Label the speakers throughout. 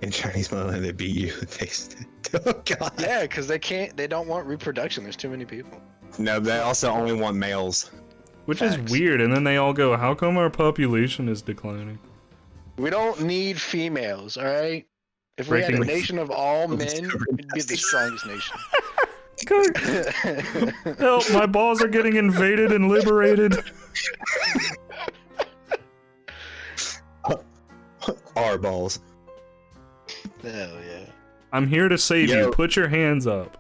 Speaker 1: in Chinese motherland, they beat you. Oh god.
Speaker 2: Yeah, because they don't want reproduction. There's too many people.
Speaker 1: No, they also only want males.
Speaker 3: Which
Speaker 2: Facts.
Speaker 3: is weird, and then they all go, how come our population is declining?
Speaker 2: We don't need females, all right? If we had a nation of all men, it'd be the strongest nation.
Speaker 3: Help, my balls are getting invaded and liberated.
Speaker 1: Our balls.
Speaker 2: Hell yeah.
Speaker 3: I'm here to save you. Put your hands up.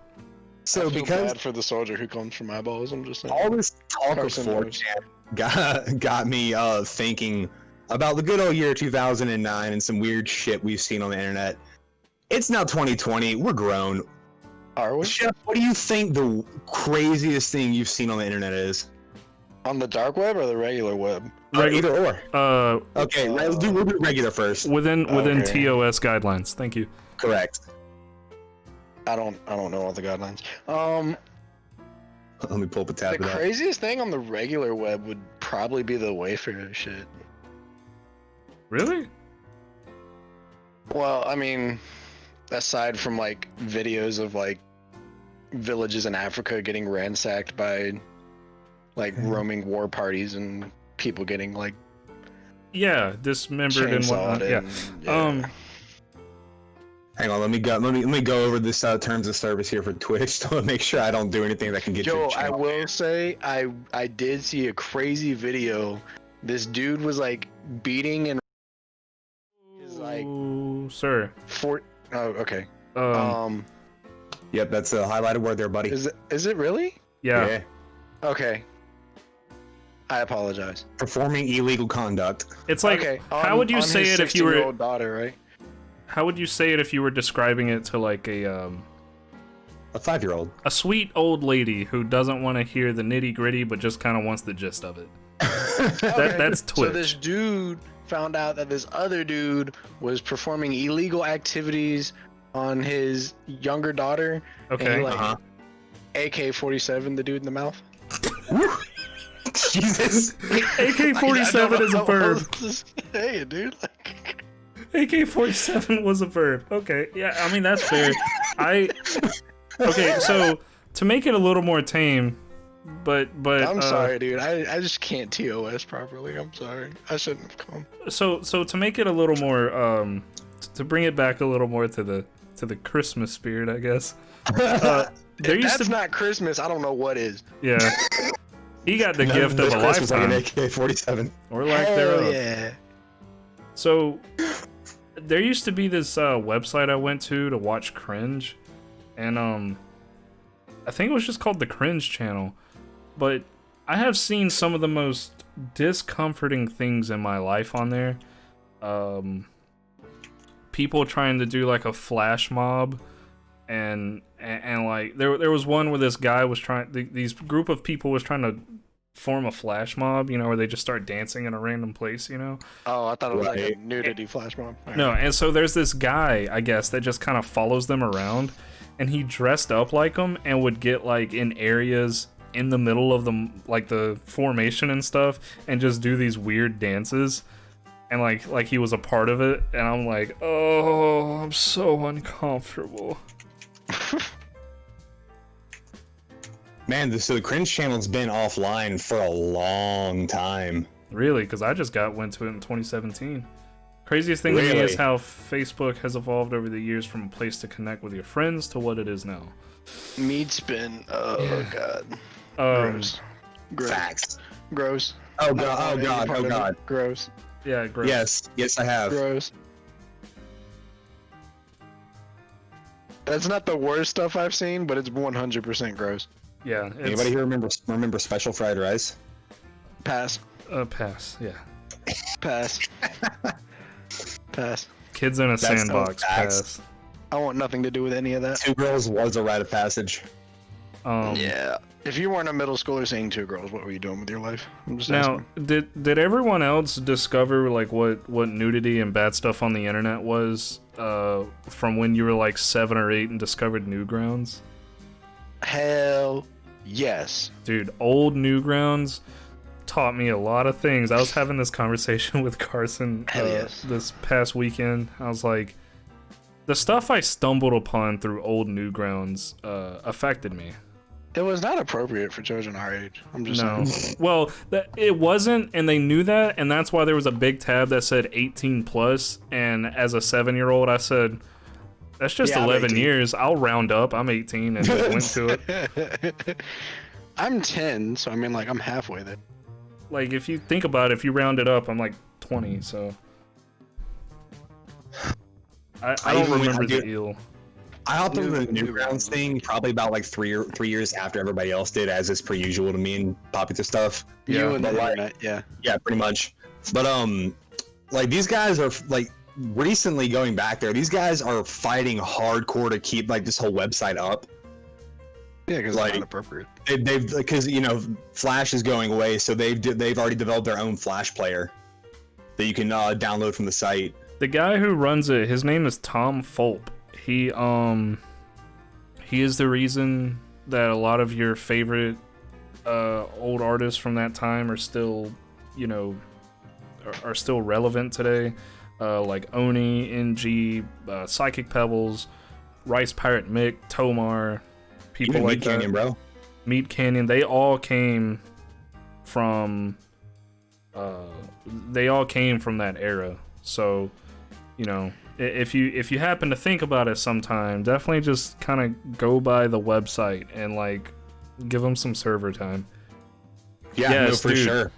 Speaker 1: So
Speaker 2: I feel
Speaker 1: because
Speaker 2: bad for the soldier who comes from my balls, I'm just saying.
Speaker 1: all this talk of 4chan got me thinking about the good old year 2009 and some weird shit we've seen on the internet. It's now 2020. We're grown.
Speaker 2: Are we?
Speaker 1: Chef, what do you think the craziest thing you've seen on the internet is?
Speaker 2: On the dark web or the regular web?
Speaker 1: Either or. Okay, we'll do regular first.
Speaker 3: Within TOS guidelines. Thank you.
Speaker 1: Correct.
Speaker 2: I don't know all the guidelines.
Speaker 1: Let me pull up a tab.
Speaker 2: The craziest thing on the regular web would probably be the Wayfair shit.
Speaker 3: Really?
Speaker 2: Well, I mean, aside from like videos of like villages in Africa getting ransacked by like roaming war parties and people getting like
Speaker 3: dismembered and whatnot. Yeah.
Speaker 1: Hang on, let me go over this terms of service here for Twitch to make sure I don't do anything that can get you.
Speaker 2: I will say I did see a crazy video. This dude was like beating and is like
Speaker 3: sir.
Speaker 2: Oh, okay.
Speaker 1: Yep, that's a highlighted word there, buddy.
Speaker 2: Is it really?
Speaker 3: Yeah.
Speaker 2: Okay. I apologize.
Speaker 1: Performing illegal conduct.
Speaker 3: It's like,
Speaker 2: okay,
Speaker 3: how would you say it if you were
Speaker 2: daughter, right?
Speaker 3: How would you say it if you were describing it to like a
Speaker 1: 5-year-old?
Speaker 3: A sweet old lady who doesn't want to hear the nitty-gritty but just kind of wants the gist of it. That's Twitch.
Speaker 2: So this dude found out that this other dude was performing illegal activities on his younger daughter.
Speaker 3: Okay.
Speaker 2: And AK-47 the dude in the mouth.
Speaker 1: Jesus.
Speaker 3: AK-47 is a verb.
Speaker 2: Hey, dude.
Speaker 3: AK-47 was a verb. Okay, yeah, I mean, that's fair. Okay, so, to make it a little more tame, but
Speaker 2: I'm sorry, dude. I just can't TOS properly. I'm sorry. I shouldn't have come.
Speaker 3: So to make it a little more, to bring it back a little more to the Christmas spirit, I guess.
Speaker 2: That's not Christmas. I don't know what is.
Speaker 3: Yeah. He got the gift of a lifetime.
Speaker 1: Like an AK-47.
Speaker 3: Or lack thereof.
Speaker 2: Yeah.
Speaker 3: So, there used to be this website I went to watch cringe, and I think it was just called the Cringe Channel, but I have seen some of the most discomforting things in my life on there. People trying to do like a flash mob, and like there was one where this guy was these group of people was trying to form a flash mob, you know, where they just start dancing in a random place, you know.
Speaker 2: Oh, I thought it was like a nudity flash mob.
Speaker 3: No, and so there's this guy, I guess, that just kind of follows them around, and he dressed up like them and would get like in areas in the middle of the formation and stuff, and just do these weird dances, and like he was a part of it, and I'm like, oh, I'm so uncomfortable.
Speaker 1: Man, so the Cringe Channel's been offline for a long time.
Speaker 3: Really? Because I just went to it in 2017. Craziest thing to me is how Facebook has evolved over the years from a place to connect with your friends to what it is now.
Speaker 2: Meat spin. Oh, yeah. God.
Speaker 3: Gross.
Speaker 1: Facts.
Speaker 2: Gross.
Speaker 1: Oh, God. Oh, God. Oh, God.
Speaker 2: Gross.
Speaker 3: Yeah, gross.
Speaker 1: Yes, I have.
Speaker 2: Gross. That's not the worst stuff I've seen, but it's 100% gross.
Speaker 3: Yeah.
Speaker 1: Anybody here remember Special Fried Rice?
Speaker 2: Pass.
Speaker 3: Pass. Yeah.
Speaker 2: Pass. Pass.
Speaker 3: Kids in a sandbox. Pass.
Speaker 2: I want nothing to do with any of that.
Speaker 1: Two Girls was a rite of passage.
Speaker 2: Yeah. If you weren't a middle schooler seeing Two Girls, what were you doing with your life? I'm just
Speaker 3: now,
Speaker 2: asking.
Speaker 3: did everyone else discover like what nudity and bad stuff on the internet was from when you were like 7 or 8 and discovered Newgrounds?
Speaker 2: Hell yes.
Speaker 3: Dude, old Newgrounds taught me a lot of things. I was having this conversation with Carson
Speaker 2: yes.
Speaker 3: this past weekend. I was like, The stuff I stumbled upon through old Newgrounds affected me.
Speaker 2: It was not appropriate for children our age. I'm just saying.
Speaker 3: Well, it wasn't, and they knew that, and that's why there was a big tab that said 18 plus. And as a 7-year-old, I said, "That's just 11 years. I'll round up. I'm 18," and just went to it.
Speaker 2: I'm 10, so I mean, like, I'm halfway there.
Speaker 3: Like, if you think about it, if you round it up, I'm like 20. So I don't remember the deal.
Speaker 1: I hopped on the Newgrounds thing probably about like 3 years after everybody else did, as is per usual to me and popular stuff.
Speaker 2: Yeah, you and the
Speaker 1: internet,
Speaker 2: yeah,
Speaker 1: pretty much. But like these guys are like recently going back there. These guys are fighting hardcore to keep like this whole website up.
Speaker 2: Yeah, because
Speaker 1: like,
Speaker 2: it's not appropriate.
Speaker 1: They've because Flash is going away, so they've already developed their own Flash player that you can download from the site.
Speaker 3: The guy who runs it, his name is Tom Fulp. He is the reason that a lot of your favorite old artists from that time are still, are still relevant today. Like Oni, NG, Psychic Pebbles, Rice Pirate Mick, Tomar, people
Speaker 1: even
Speaker 3: like
Speaker 1: Meat Canyon, bro.
Speaker 3: Meat Canyon, they all came from that era. So, if you happen to think about it sometime, definitely just kind of go by the website and like give them some server time.
Speaker 1: Yeah,
Speaker 3: yes,
Speaker 1: no, for
Speaker 3: dude.
Speaker 1: sure.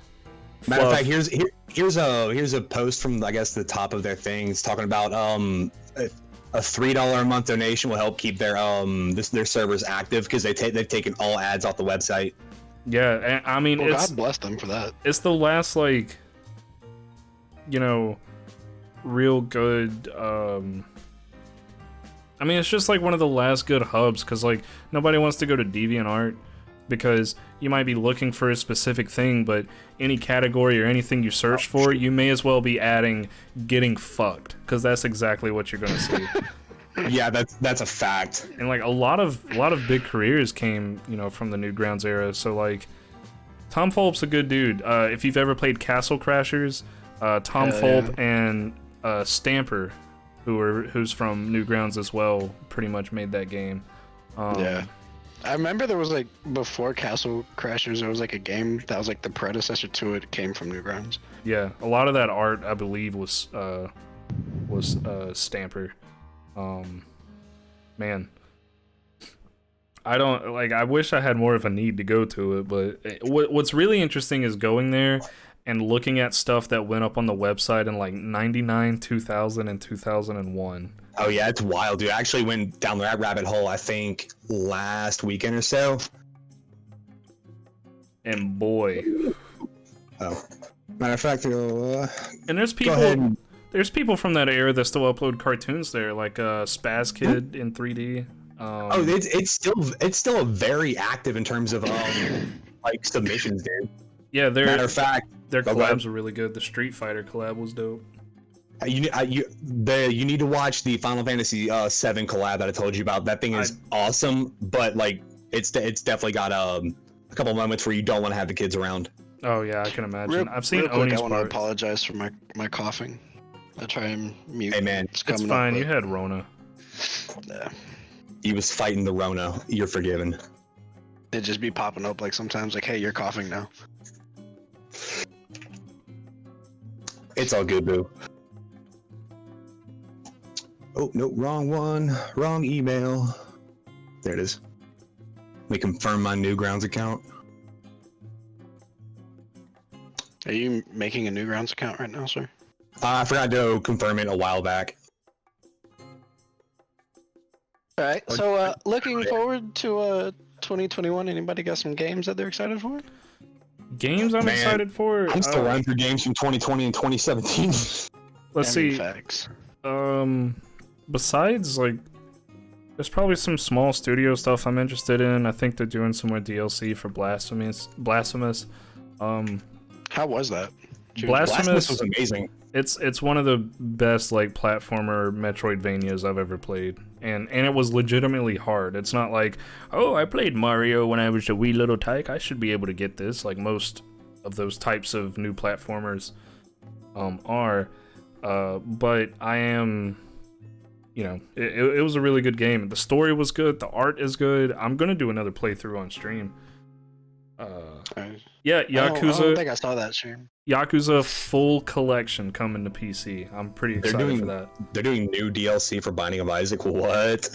Speaker 1: Matter of fact, here's a post from I guess the top of their things talking about a $3 a month donation will help keep their their servers active because they've taken all ads off the website.
Speaker 3: Yeah, I mean,
Speaker 2: well, God bless them for that.
Speaker 3: It's the last real good I mean, it's just like one of the last good hubs because like nobody wants to go to DeviantArt because you might be looking for a specific thing, but any category or anything you search for, you may as well be adding getting fucked because that's exactly what you're gonna see.
Speaker 1: Yeah, that's a fact.
Speaker 3: And like a lot of big careers came from the Newgrounds era. So like Tom Fulp's a good dude. If you've ever played Castle Crashers, Tom Fulp and Stamper, who's from Newgrounds as well, pretty much made that game.
Speaker 2: Yeah, I remember there was like before Castle Crashers, there was like a game that was like the predecessor to it. Came from Newgrounds.
Speaker 3: Yeah, a lot of that art I believe was Stamper. Man, I wish I had more of a need to go to it, but what's really interesting is going there and looking at stuff that went up on the website in like 99, 2000, and 2001.
Speaker 1: Oh yeah, it's wild, dude. I actually went down that rabbit hole, I think, last weekend or so.
Speaker 3: And boy.
Speaker 1: Oh. Matter of fact,
Speaker 3: and there's people there's people from that era that still upload cartoons there, like Spaz Kid in 3D.
Speaker 1: It's still very active in terms of like submissions, dude.
Speaker 3: Yeah,
Speaker 1: matter of fact,
Speaker 3: their collabs were really good. The Street Fighter collab was dope.
Speaker 1: You need to watch the Final Fantasy 7 collab that I told you about. That thing is awesome, but like it's definitely got a couple moments where you don't want to have the kids around.
Speaker 3: Oh yeah, I can imagine. I've seen
Speaker 2: Oni's. I want to apologize for my coughing. I try and mute.
Speaker 1: Hey man,
Speaker 3: it's fine. You had Rona.
Speaker 2: Yeah.
Speaker 1: He was fighting the Rona. You're forgiven.
Speaker 2: It'd just be popping up like sometimes, like, hey, you're coughing now.
Speaker 1: It's all good, boo. Oh, no, wrong one. Wrong email. There it is. Let me confirm my Newgrounds account.
Speaker 2: Are you making a Newgrounds account right now, sir?
Speaker 1: I forgot to confirm it a while back.
Speaker 2: Alright, so looking forward to 2021. Anybody got some games that they're excited for?
Speaker 3: Games I'm excited for?
Speaker 1: I'm still running through games from 2020 and 2017.
Speaker 3: Let's see.
Speaker 2: Facts.
Speaker 3: Besides, like, there's probably some small studio stuff I'm interested in. I think they're doing some more DLC for Blasphemous.
Speaker 2: How was that?
Speaker 3: Blasphemous
Speaker 1: was amazing.
Speaker 3: It's one of the best like platformer Metroidvanias I've ever played, and it was legitimately hard. It's not like, oh, I played Mario when I was a wee little tyke, I should be able to get this, like most of those types of new platformers are. But I am it was a really good game. The story was good. The art is good. I'm gonna do another playthrough on stream. Yeah, Yakuza.
Speaker 2: I don't think I saw that stream.
Speaker 3: Yakuza full collection coming to PC. I'm pretty excited for that.
Speaker 1: They're doing new DLC for Binding of Isaac. What?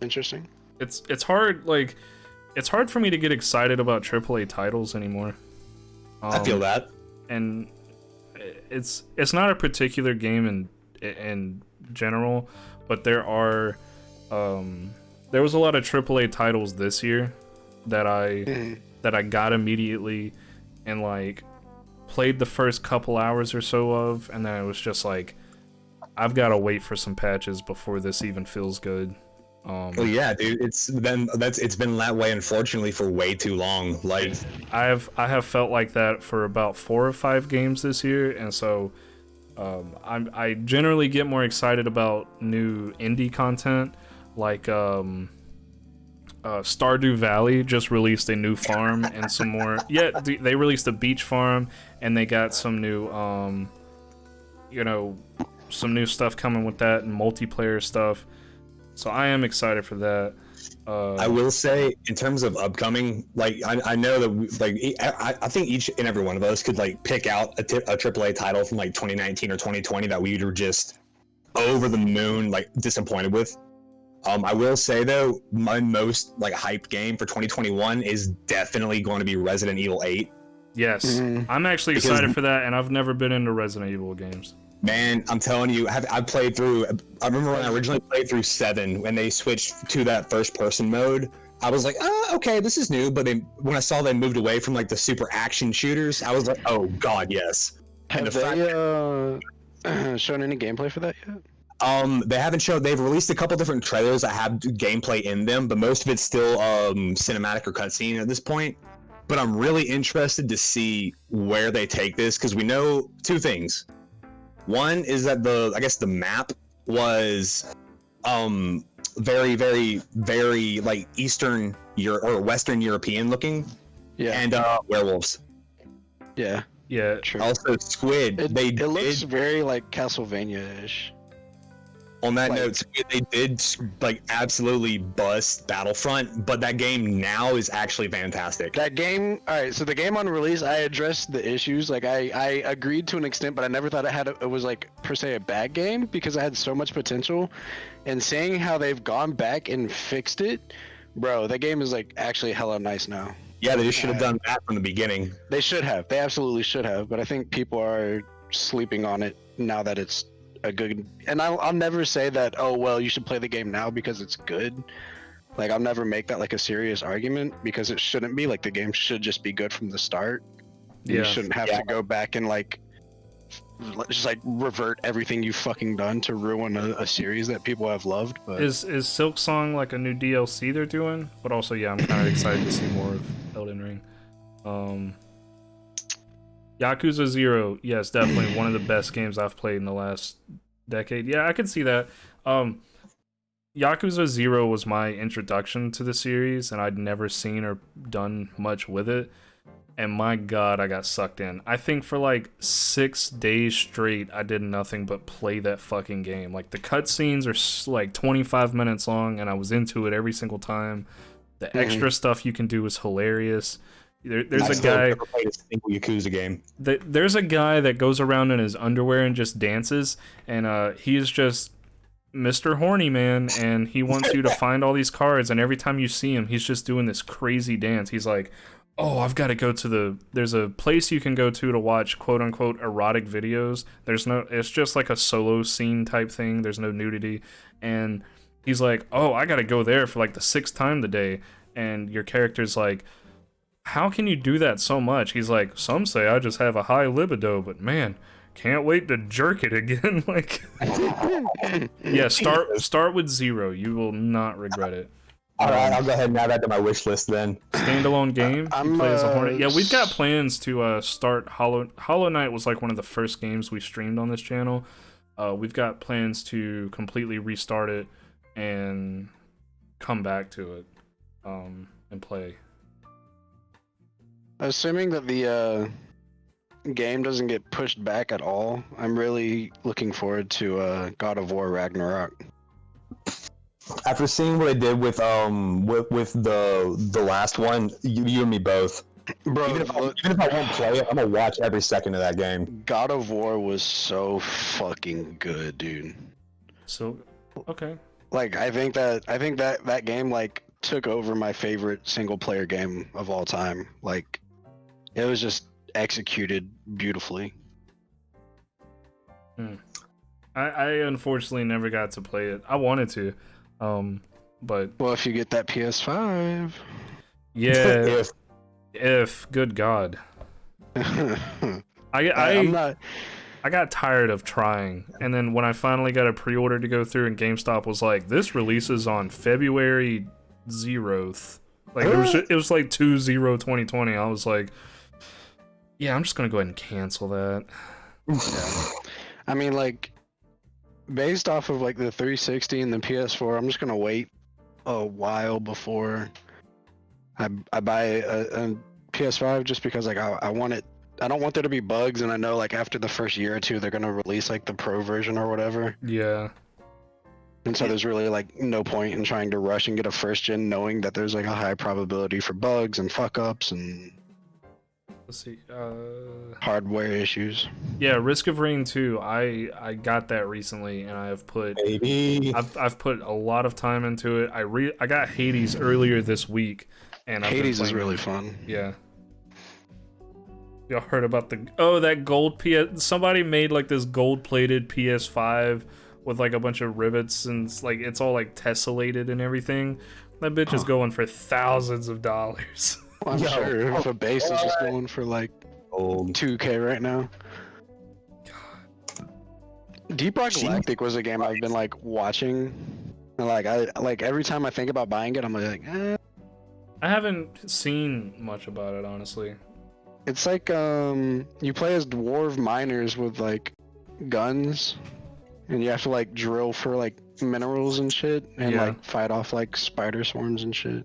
Speaker 2: Interesting.
Speaker 3: It's hard. Like, it's hard for me to get excited about AAA titles anymore.
Speaker 1: I feel that.
Speaker 3: And it's not a particular game in general, but there was a lot of AAA titles this year that I got immediately and like played the first couple hours or so of, and then it was just like, I've got to wait for some patches before this even feels good.
Speaker 1: Well, yeah, dude, it's been that way, unfortunately, for way too long. Like,
Speaker 3: I have felt like that for about 4 or 5 games this year, and so I generally get more excited about new indie content, like Stardew Valley just released a new farm and some more. Yeah, they released a beach farm, and they got some new some new stuff coming with that and multiplayer stuff. So I am excited for that.
Speaker 1: I will say, in terms of upcoming, like, I know that, like, I think each and every one of us could, like, pick out a AAA title from, like, 2019 or 2020 that we were just over the moon, like, disappointed with. I will say, though, my most, like, hyped game for 2021 is definitely going to be Resident Evil 8.
Speaker 3: Yes, I'm actually excited for that, and I've never been into Resident Evil games. Man,
Speaker 1: I'm telling you, I played through. I remember when I originally played through 7, when they switched to that first-person mode. I was like, oh, okay, this is new. But then when I saw they moved away from like the super action shooters, I was like, oh god, yes.
Speaker 2: Have they shown any gameplay for that yet?
Speaker 1: They haven't shown. They've released a couple different trailers that have gameplay in them, but most of it's still cinematic or cutscene at this point. But I'm really interested to see where they take this, because we know 2 things. One is that the map was very, very, very like Eastern or Western European looking. Yeah. And werewolves.
Speaker 2: Yeah.
Speaker 3: Yeah.
Speaker 2: True.
Speaker 1: Also squid.
Speaker 2: It looks very like Castlevania-ish.
Speaker 1: On that note, they did like absolutely bust Battlefront, but that game now is actually fantastic.
Speaker 2: That game, all right. So the game on release, I addressed the issues. Like I agreed to an extent, but I never thought it was like per se a bad game because it had so much potential. And seeing how they've gone back and fixed it, bro, that game is like actually hella nice now.
Speaker 1: Yeah, they just should have done that from the beginning.
Speaker 2: They should have. They absolutely should have. But I think people are sleeping on it now that it's a good, and I'll never say that, oh well, you should play the game now because it's good. Like, I'll never make that like a serious argument, because it shouldn't be. Like, the game should just be good from the start. You shouldn't have to go back and like just like revert everything you've fucking done to ruin a series that people have loved. But
Speaker 3: is Silk Song like a new DLC they're doing? But also, yeah, I'm kind of excited to see more of Elden Ring. Yakuza 0, yes, definitely one of the best games I've played in the last decade. Yeah, I can see that. Yakuza 0 was my introduction to the series, and I'd never seen or done much with it. And my god, I got sucked in. I think for like 6 days straight, I did nothing but play that fucking game. Like, the cutscenes are like 25 minutes long, and I was into it every single time. The extra stuff you can do is hilarious. There's a guy.
Speaker 1: Never played a single Yakuza game.
Speaker 3: There's a guy that goes around in his underwear and just dances, and he's just Mr. Horny Man, and he wants you to find all these cards. And every time you see him, he's just doing this crazy dance. He's like, "Oh, I've got to go to there's a place you can go to watch quote unquote erotic videos. It's just like a solo scene type thing. There's no nudity." And he's like, "Oh, I got to go there for like the 6th time today." And your character's like, how can you do that so much? He's like, some say I just have a high libido, but man, can't wait to jerk it again. Like, yeah, start with 0. You will not regret it.
Speaker 1: All right, I'll go ahead and add that to my wish list then.
Speaker 3: Standalone game. You play as a hornet. Yeah, we've got plans to start Hollow Knight was like one of the first games we streamed on this channel. We've got plans to completely restart it and come back to it and play.
Speaker 2: Assuming that the game doesn't get pushed back at all, I'm really looking forward to God of War Ragnarok.
Speaker 1: After seeing what they did with the last one, you and me both.
Speaker 2: Bro,
Speaker 1: Even if I won't play it, I'm gonna watch every second of that game.
Speaker 2: God of War was so fucking good, dude.
Speaker 3: So, okay.
Speaker 2: Like I think that game like took over my favorite single player game of all time. Like it was just executed beautifully.
Speaker 3: I unfortunately never got to play it. I wanted to, but
Speaker 2: Well, if you get that PS5.
Speaker 3: yeah, if good God,
Speaker 2: I'm not.
Speaker 3: I got tired of trying, and then when I finally got a pre-order to go through, and GameStop was like, "This releases on February 0th," like it was like 2/0/2020. I was like, "Yeah, I'm just gonna go ahead and cancel that."
Speaker 2: Yeah. I mean, like, based off of like the 360 and the PS4, I'm just gonna wait a while before I buy a PS5, just because like I want it. I don't want there to be bugs, and I know like after the first year or two they're gonna release like the pro version or whatever.
Speaker 3: Yeah.
Speaker 2: And so there's really like no point in trying to rush and get a first gen, knowing that there's like a high probability for bugs and fuck ups and
Speaker 3: Let's see.
Speaker 2: hardware issues.
Speaker 3: Yeah, Risk of Rain 2. I got that recently, and I have put I've put a lot of time into it. I got Hades earlier this week, and
Speaker 2: Hades is really fun.
Speaker 3: Yeah. Y'all heard about that gold PS? Somebody made like this gold-plated PS5 with like a bunch of rivets, and it's all like tessellated and everything. That bitch is going for thousands of dollars.
Speaker 2: Well, I'm sure if a base is just going for like $2K right now. Deep Rock Galactic was a game I've been like watching, and like every time I think about buying it, I'm like, eh.
Speaker 3: I haven't seen much about it, honestly.
Speaker 2: It's like you play as dwarf miners with like guns, and you have to like drill for like minerals and shit, and like fight off like spider swarms and shit.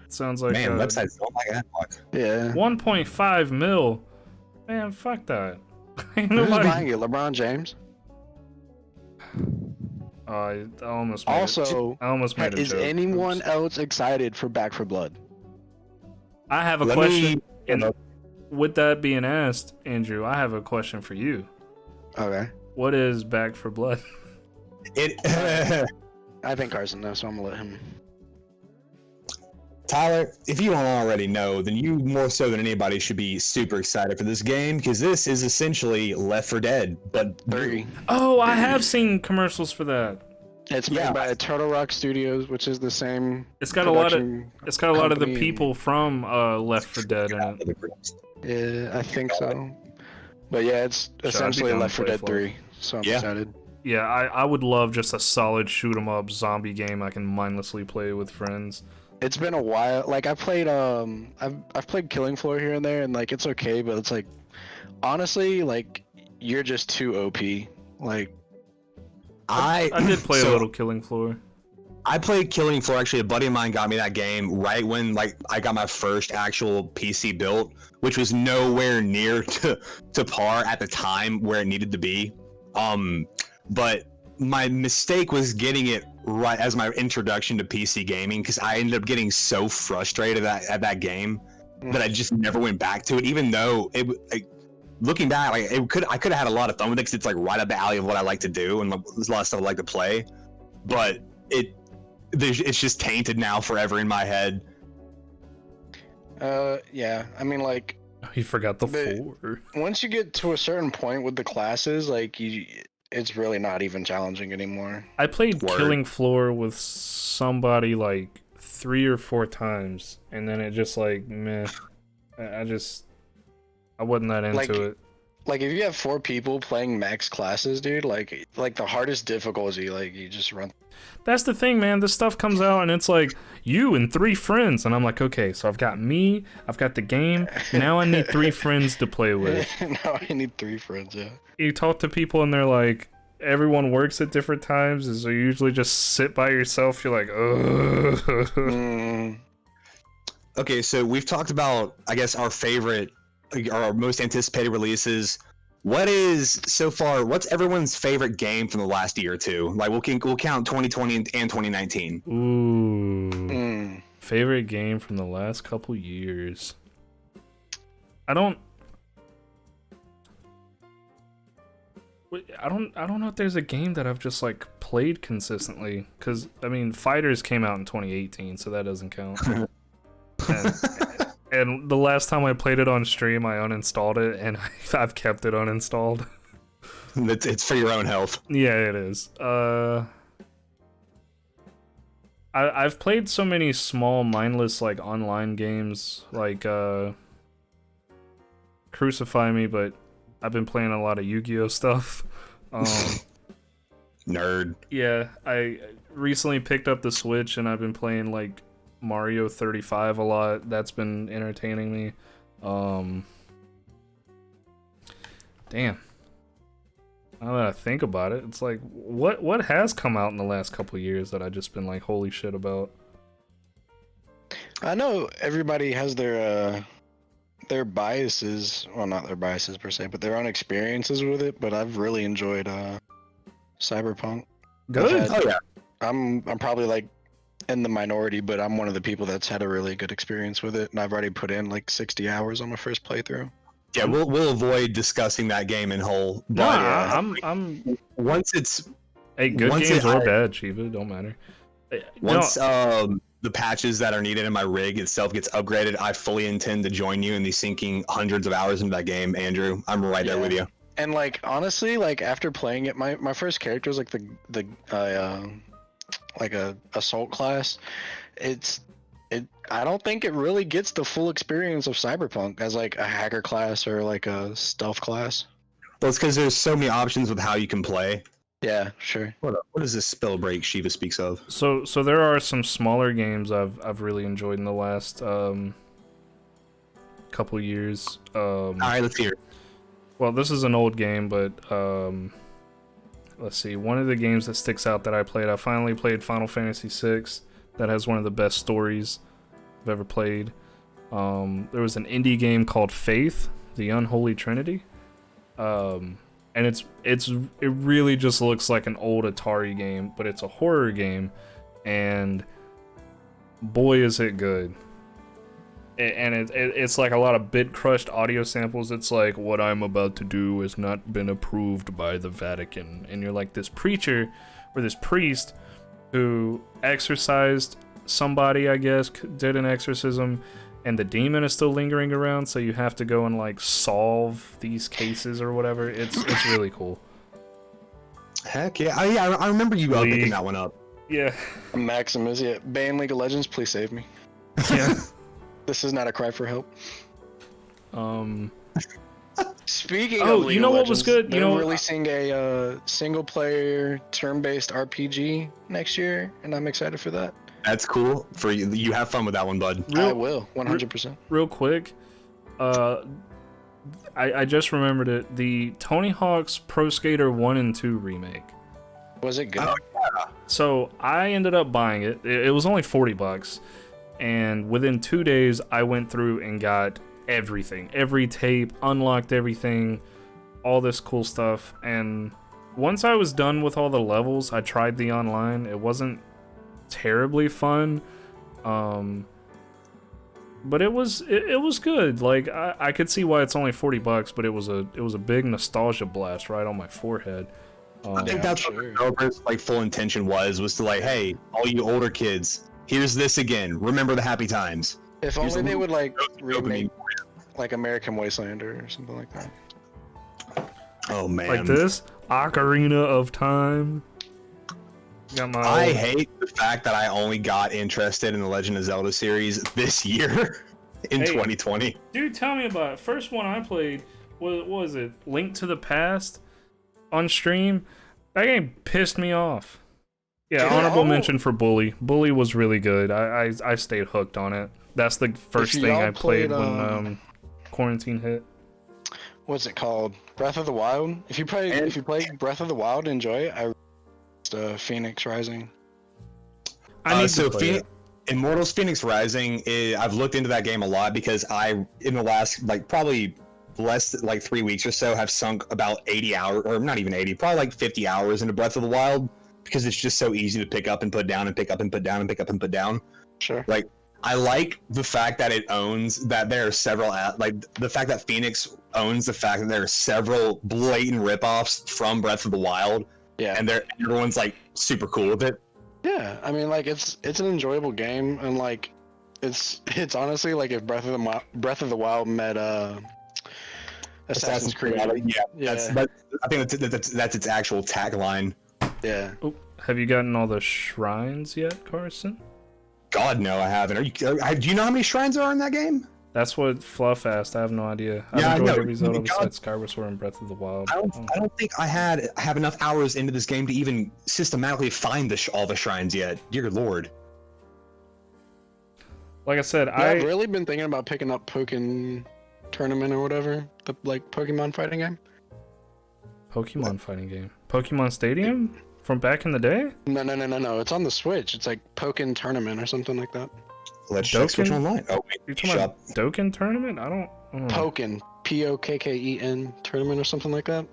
Speaker 3: Sounds like
Speaker 1: man, websites don't like that.
Speaker 2: Yeah.
Speaker 3: 1.5 mil. Man, fuck that. Ain't
Speaker 2: Who's
Speaker 3: nobody
Speaker 2: buying it? LeBron James.
Speaker 3: I almost made a
Speaker 2: is
Speaker 3: joke.
Speaker 2: anyone else excited for Back 4 Blood?
Speaker 3: I have a question. And with that being asked, Andrew, I have a question for you.
Speaker 2: Okay.
Speaker 3: What is Back 4 Blood?
Speaker 2: I think Carson knows, so I'm gonna let him.
Speaker 1: Tyler, if you don't already know, then you more so than anybody should be super excited for this game, because this is essentially Left 4 Dead, but
Speaker 2: 3.
Speaker 3: Oh, I have seen commercials for that.
Speaker 2: It's made by Turtle Rock Studios, which is the same.
Speaker 3: It's got a lot of the people from Left 4 Dead in it.
Speaker 2: Yeah, I think so. But yeah, it's essentially Left 4 Dead 3, so I'm excited.
Speaker 3: Yeah, I would love just a solid shoot 'em up zombie game I can mindlessly play with friends.
Speaker 2: It's been a while. Like I've played I've played Killing Floor here and there, and like it's okay, but it's like honestly, like you're just too OP. Like
Speaker 3: I did play a little Killing Floor.
Speaker 1: I played Killing Floor. Actually, a buddy of mine got me that game right when like I got my first actual PC built, which was nowhere near to par at the time where it needed to be. But my mistake was getting it right as my introduction to PC gaming, because I ended up getting so frustrated at that game that I just never went back to it, even though looking back, like I could have had a lot of fun with it, because it's like right up the alley of what I like to do, and there's a lot of stuff I like to play, but it's just tainted now forever in my head.
Speaker 2: Yeah, I mean like
Speaker 3: you forgot the 4.
Speaker 2: Once you get to a certain point with the classes, like it's really not even challenging anymore.
Speaker 3: I played Killing Floor with somebody like 3 or 4 times, and then it just like meh. I wasn't that into it.
Speaker 2: Like if you have 4 people playing max classes, dude, like the hardest difficulty, like you just run.
Speaker 3: That's the thing, man. This stuff comes out and it's like you and 3 friends, and I'm like, okay, so I've got me, I've got the game. Now I need 3 friends to play with.
Speaker 2: Now I need 3 friends. Yeah.
Speaker 3: You talk to people and they're like, everyone works at different times, and so you usually just sit by yourself. You're like, ugh.
Speaker 1: Okay, so we've talked about, I guess, our favorite our most anticipated releases. What's everyone's favorite game from the last year or two? Like we'll count 2020 and 2019.
Speaker 3: Ooh. Favorite game from the last couple years. I don't know if there's a game that I've just like played consistently, because I mean Fighters came out in 2018, so that doesn't count. and the last time I played it on stream, I uninstalled it, and I've kept it uninstalled.
Speaker 1: It's for your own health.
Speaker 3: Yeah, it is. I've played so many small, mindless like online games, like Crucify Me, but I've been playing a lot of Yu-Gi-Oh stuff.
Speaker 1: Nerd.
Speaker 3: Yeah, I recently picked up the Switch and I've been playing like Mario 35 a lot. That's been entertaining me. Damn. Now that I think about it, it's like what has come out in the last couple years that I just been like holy shit about.
Speaker 2: I know everybody has their biases, well, not their biases per se, but their own experiences with it. But I've really enjoyed Cyberpunk.
Speaker 3: Good.
Speaker 1: Oh yeah.
Speaker 2: I'm probably like in the minority, but I'm one of the people that's had a really good experience with it, and I've already put in like 60 hours on my first playthrough.
Speaker 1: Yeah, we'll avoid discussing that game in whole. But
Speaker 3: I'm
Speaker 1: once it's
Speaker 3: hey, good games or bad, Chiva, don't matter.
Speaker 1: Once the patches that are needed in my rig itself gets upgraded, I fully intend to join you in the sinking hundreds of hours into that game, Andrew. I'm right there with you.
Speaker 2: And like honestly, like after playing it, my first character is like the like a assault class. I don't think it really gets the full experience of Cyberpunk as like a hacker class or like a stealth class.
Speaker 1: Well, it's because there's so many options with how you can play.
Speaker 2: Yeah, sure.
Speaker 1: What is this spell break Shiva speaks of?
Speaker 3: So there are some smaller games I've really enjoyed in the last couple years.
Speaker 1: All right, let's hear it.
Speaker 3: Well, this is an old game, but let's see. One of the games that sticks out that I finally played Final Fantasy VI. That has one of the best stories I've ever played. There was an indie game called Faith, the Unholy Trinity. And it really just looks like an old Atari game, but it's a horror game, and boy is it good. And it's like a lot of bit crushed audio samples. It's like, what I'm about to do has not been approved by the Vatican, and you're like this preacher or this priest who exorcised somebody, I guess, did an exorcism, and the demon is still lingering around, so you have to go and like solve these cases or whatever. It's really cool.
Speaker 1: Heck yeah! I remember you picking that one up.
Speaker 3: Yeah.
Speaker 2: Maximus, yeah. Ban League of Legends, please save me.
Speaker 3: Yeah.
Speaker 2: This is not a cry for help. Speaking of League
Speaker 3: you know
Speaker 2: of
Speaker 3: what
Speaker 2: Legends,
Speaker 3: was good?
Speaker 2: They're releasing a single-player turn-based RPG next year, and I'm excited for that.
Speaker 1: That's cool. For you, you have fun with that one, bud.
Speaker 2: I will, 100%.
Speaker 3: Real quick, I just remembered it. The Tony Hawk's Pro Skater 1 and 2 remake.
Speaker 2: Was it good?
Speaker 1: Oh, yeah.
Speaker 3: So I ended up buying it. It was only $40, and within 2 days, I went through and got everything, every tape, unlocked everything, all this cool stuff. And once I was done with all the levels, I tried the online. It wasn't terribly fun, but it was good. Like I could see why it's only $40, but it was a big nostalgia blast right on my forehead.
Speaker 1: I think that's what the developers' like full intention was to like, hey, all you older kids, here's this again. Remember the happy times.
Speaker 2: If only they would like remake like American Wasteland or something like that.
Speaker 1: Oh man.
Speaker 3: Like this Ocarina of Time.
Speaker 1: I hate the fact that I only got interested in the Legend of Zelda series this year in 2020.
Speaker 3: Dude, tell me about it. First one I played was it Link to the Past on stream. That game pissed me off. Yeah, honorable mention for Bully. Bully was really good. I stayed hooked on it. That's the first thing I played when quarantine hit.
Speaker 2: What's it called? Breath of the Wild. If you play Breath of the Wild, enjoy it. Phoenix Rising.
Speaker 1: If Immortals Phoenix Rising, I've looked into that game a lot because in the last, like, probably less, like, 3 weeks or so, have sunk about 80 hours, or not even 80, probably like 50 hours into Breath of the Wild, because it's just so easy to pick up and put down and pick up and put down and pick up and put down.
Speaker 2: Sure.
Speaker 1: Like, I like the fact that it owns that there are several, like, the fact that Phoenix owns the fact that there are several blatant ripoffs from Breath of the Wild.
Speaker 2: Yeah.
Speaker 1: And everyone's, like, super cool with it.
Speaker 2: Yeah, I mean, like, it's an enjoyable game, and like, it's honestly like if Breath of the Wild met Assassin's Creed.
Speaker 1: Yeah. I think that's its actual tagline.
Speaker 2: Yeah.
Speaker 3: Oh, have you gotten all the shrines yet, Carson?
Speaker 1: God, no, I haven't. Do you know how many shrines there are in that game?
Speaker 3: That's what Fluff asked. I have no idea.
Speaker 1: Yeah,
Speaker 3: I've enjoyed
Speaker 1: I know.
Speaker 3: every Zelda besides Skyward Sword and Breath of the Wild.
Speaker 1: I don't think I have enough hours into this game to even systematically find all the shrines yet. Dear Lord.
Speaker 3: Like I said,
Speaker 2: I've really been thinking about picking up Pokken Tournament or whatever, the like Pokemon fighting game.
Speaker 3: Pokemon fighting game. Pokemon Stadium from back in the day?
Speaker 2: No. It's on the Switch. It's like Pokken Tournament or something like that.
Speaker 1: Let's check Switch Online. Oh, wait.
Speaker 3: You're talking about Dokkan Tournament? I don't know.
Speaker 2: Pokken. Pokken Tournament or something like that.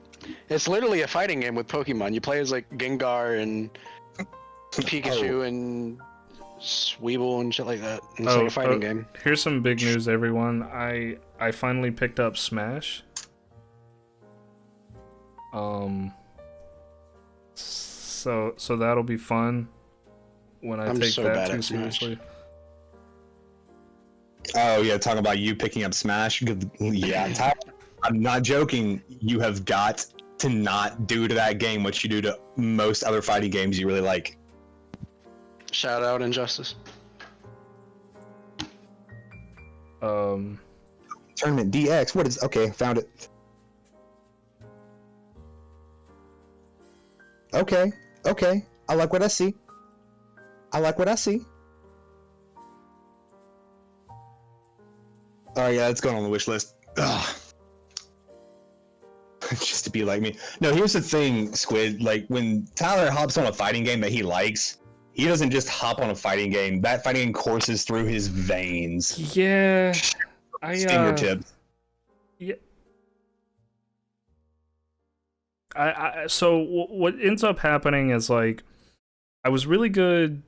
Speaker 2: It's literally a fighting game with Pokemon. You play as like Gengar and Pikachu and Sweeble and shit like that. And it's like a fighting game.
Speaker 3: Here's some big news, everyone. I finally picked up Smash. So that'll be fun when I take that too seriously.
Speaker 1: Oh yeah, talking about you picking up Smash. Yeah, Tyler, I'm not joking. You have got to not do to that game what you do to most other fighting games you really like.
Speaker 2: Shout out Injustice.
Speaker 1: Tournament DX. What is? Okay, found it. Okay. I like what I see. Oh yeah, it's going on the wish list. Ugh. Just to be like me. No, here's the thing, Squid. Like, when Tyler hops on a fighting game that he likes, he doesn't just hop on a fighting game. That fighting game courses through his veins.
Speaker 3: Yeah.
Speaker 1: Fingertips.
Speaker 3: Yeah. So what ends up happening is, like, I was really good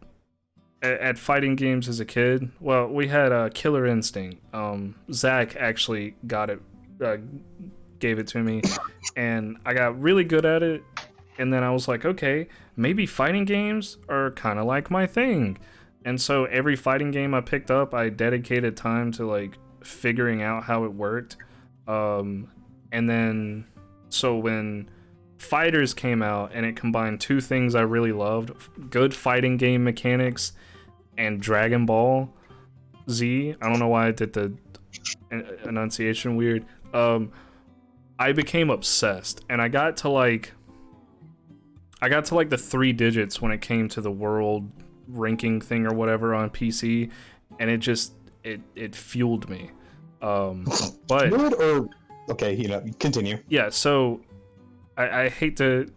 Speaker 3: at fighting games as a kid. Well, we had Killer Instinct. Zach actually got it, gave it to me, and I got really good at it. And then I was like, okay, maybe fighting games are kind of like my thing. And so every fighting game I picked up, I dedicated time to like figuring out how it worked. And then so when Fighters came out and it combined two things I really loved, good fighting game mechanics and Dragon Ball Z. I don't know why I did the enunciation weird. I became obsessed, and I got to like the 3 digits when it came to the world ranking thing or whatever on PC, and it just it fueled me. But
Speaker 1: okay, continue.
Speaker 3: Yeah, so I hate to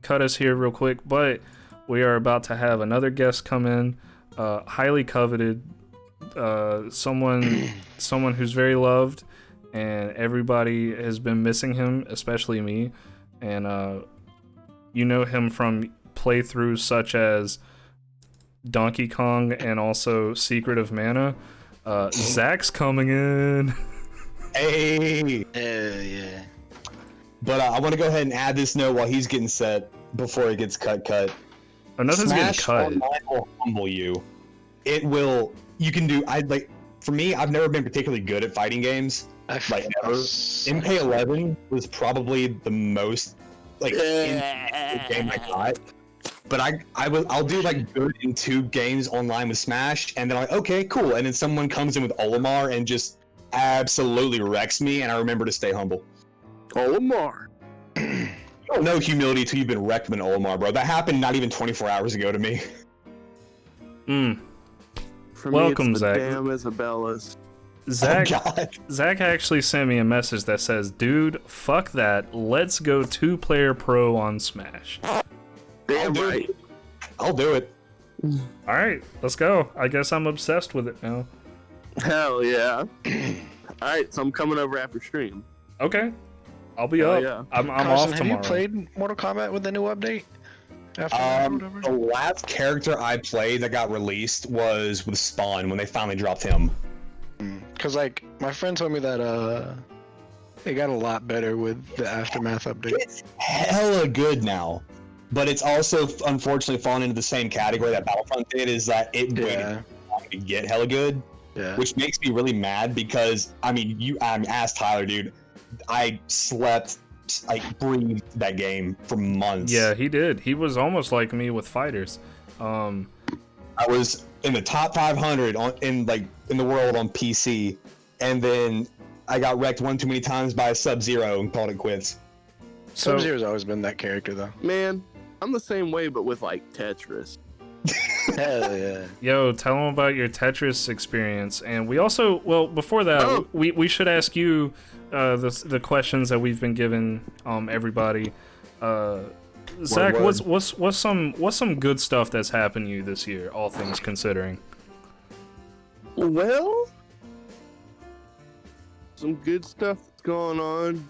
Speaker 3: cut us here real quick, but we are about to have another guest come in, highly coveted, someone who's very loved, and everybody has been missing him, especially me. And you know him from playthroughs such as Donkey Kong and also Secret of Mana. Zach's coming in.
Speaker 1: Hey!
Speaker 2: Yeah.
Speaker 1: But I want to go ahead and add this note while he's getting set before it gets cut.
Speaker 3: Oh, nothing's getting cut.
Speaker 1: Online will humble you. It will. You can do. For me, I've never been particularly good at fighting games. Like ever. MK11 was probably the most game I got. But I'll do like good in 2 games online with Smash, and then I'm like, okay, cool. And then someone comes in with Olimar and just absolutely wrecks me, and I remember to stay humble.
Speaker 2: Olimar.
Speaker 1: No humility till you've been wrecked with an Olimar, bro. That happened not even 24 hours ago to me.
Speaker 4: For
Speaker 3: Welcome,
Speaker 4: me, it's the
Speaker 3: Zach.
Speaker 4: damn Isabella's.
Speaker 3: Zach,
Speaker 1: Oh, God.
Speaker 3: Zach actually sent me a message that says, dude, fuck that. Let's go 2-player pro on Smash.
Speaker 4: Damn right.
Speaker 1: I'll do it.
Speaker 3: All right, let's go. I guess I'm obsessed with it now.
Speaker 4: Hell yeah. Alright, so I'm coming over after stream.
Speaker 3: Okay, I'll be
Speaker 4: Hell
Speaker 3: up.
Speaker 4: yeah.
Speaker 3: I'm
Speaker 2: Carson,
Speaker 3: off
Speaker 2: have
Speaker 3: tomorrow.
Speaker 2: you played Mortal Kombat with the new update? After that or whatever?
Speaker 1: The last character I played that got released was with Spawn when they finally dropped him.
Speaker 2: Because, like, my friend told me that they got a lot better with the Aftermath update.
Speaker 1: It's hella good now, but it's also unfortunately fallen into the same category that Battlefront did. Is that it waited long to get hella good, which makes me really mad because I mean, ask Tyler, dude. I slept, like, breathed that game for months.
Speaker 3: Yeah, he did. He was almost like me with fighters.
Speaker 1: I was in the top 500 in the world on PC, and then I got wrecked one too many times by Sub-Zero and called it quits.
Speaker 2: Sub-Zero's always been that character, though.
Speaker 4: Man, I'm the same way, but with like Tetris.
Speaker 2: Hell yeah.
Speaker 3: Yo, tell them about your Tetris experience. And we also, well, before that, we should ask you the questions that we've been giving everybody. Zach, what's some good stuff that's happened to you this year, all things considering?
Speaker 4: Well, some good stuff that's going on.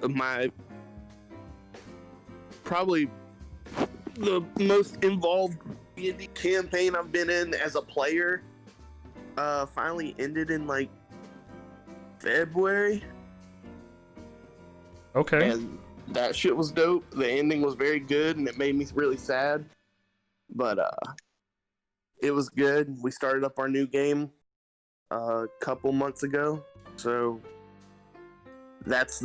Speaker 4: My probably the most involved D&D campaign I've been in as a player finally ended in like February.
Speaker 3: Okay.
Speaker 4: And that shit was dope. The ending was very good and it made me really sad. But it was good. We started up our new game a couple months ago. So that's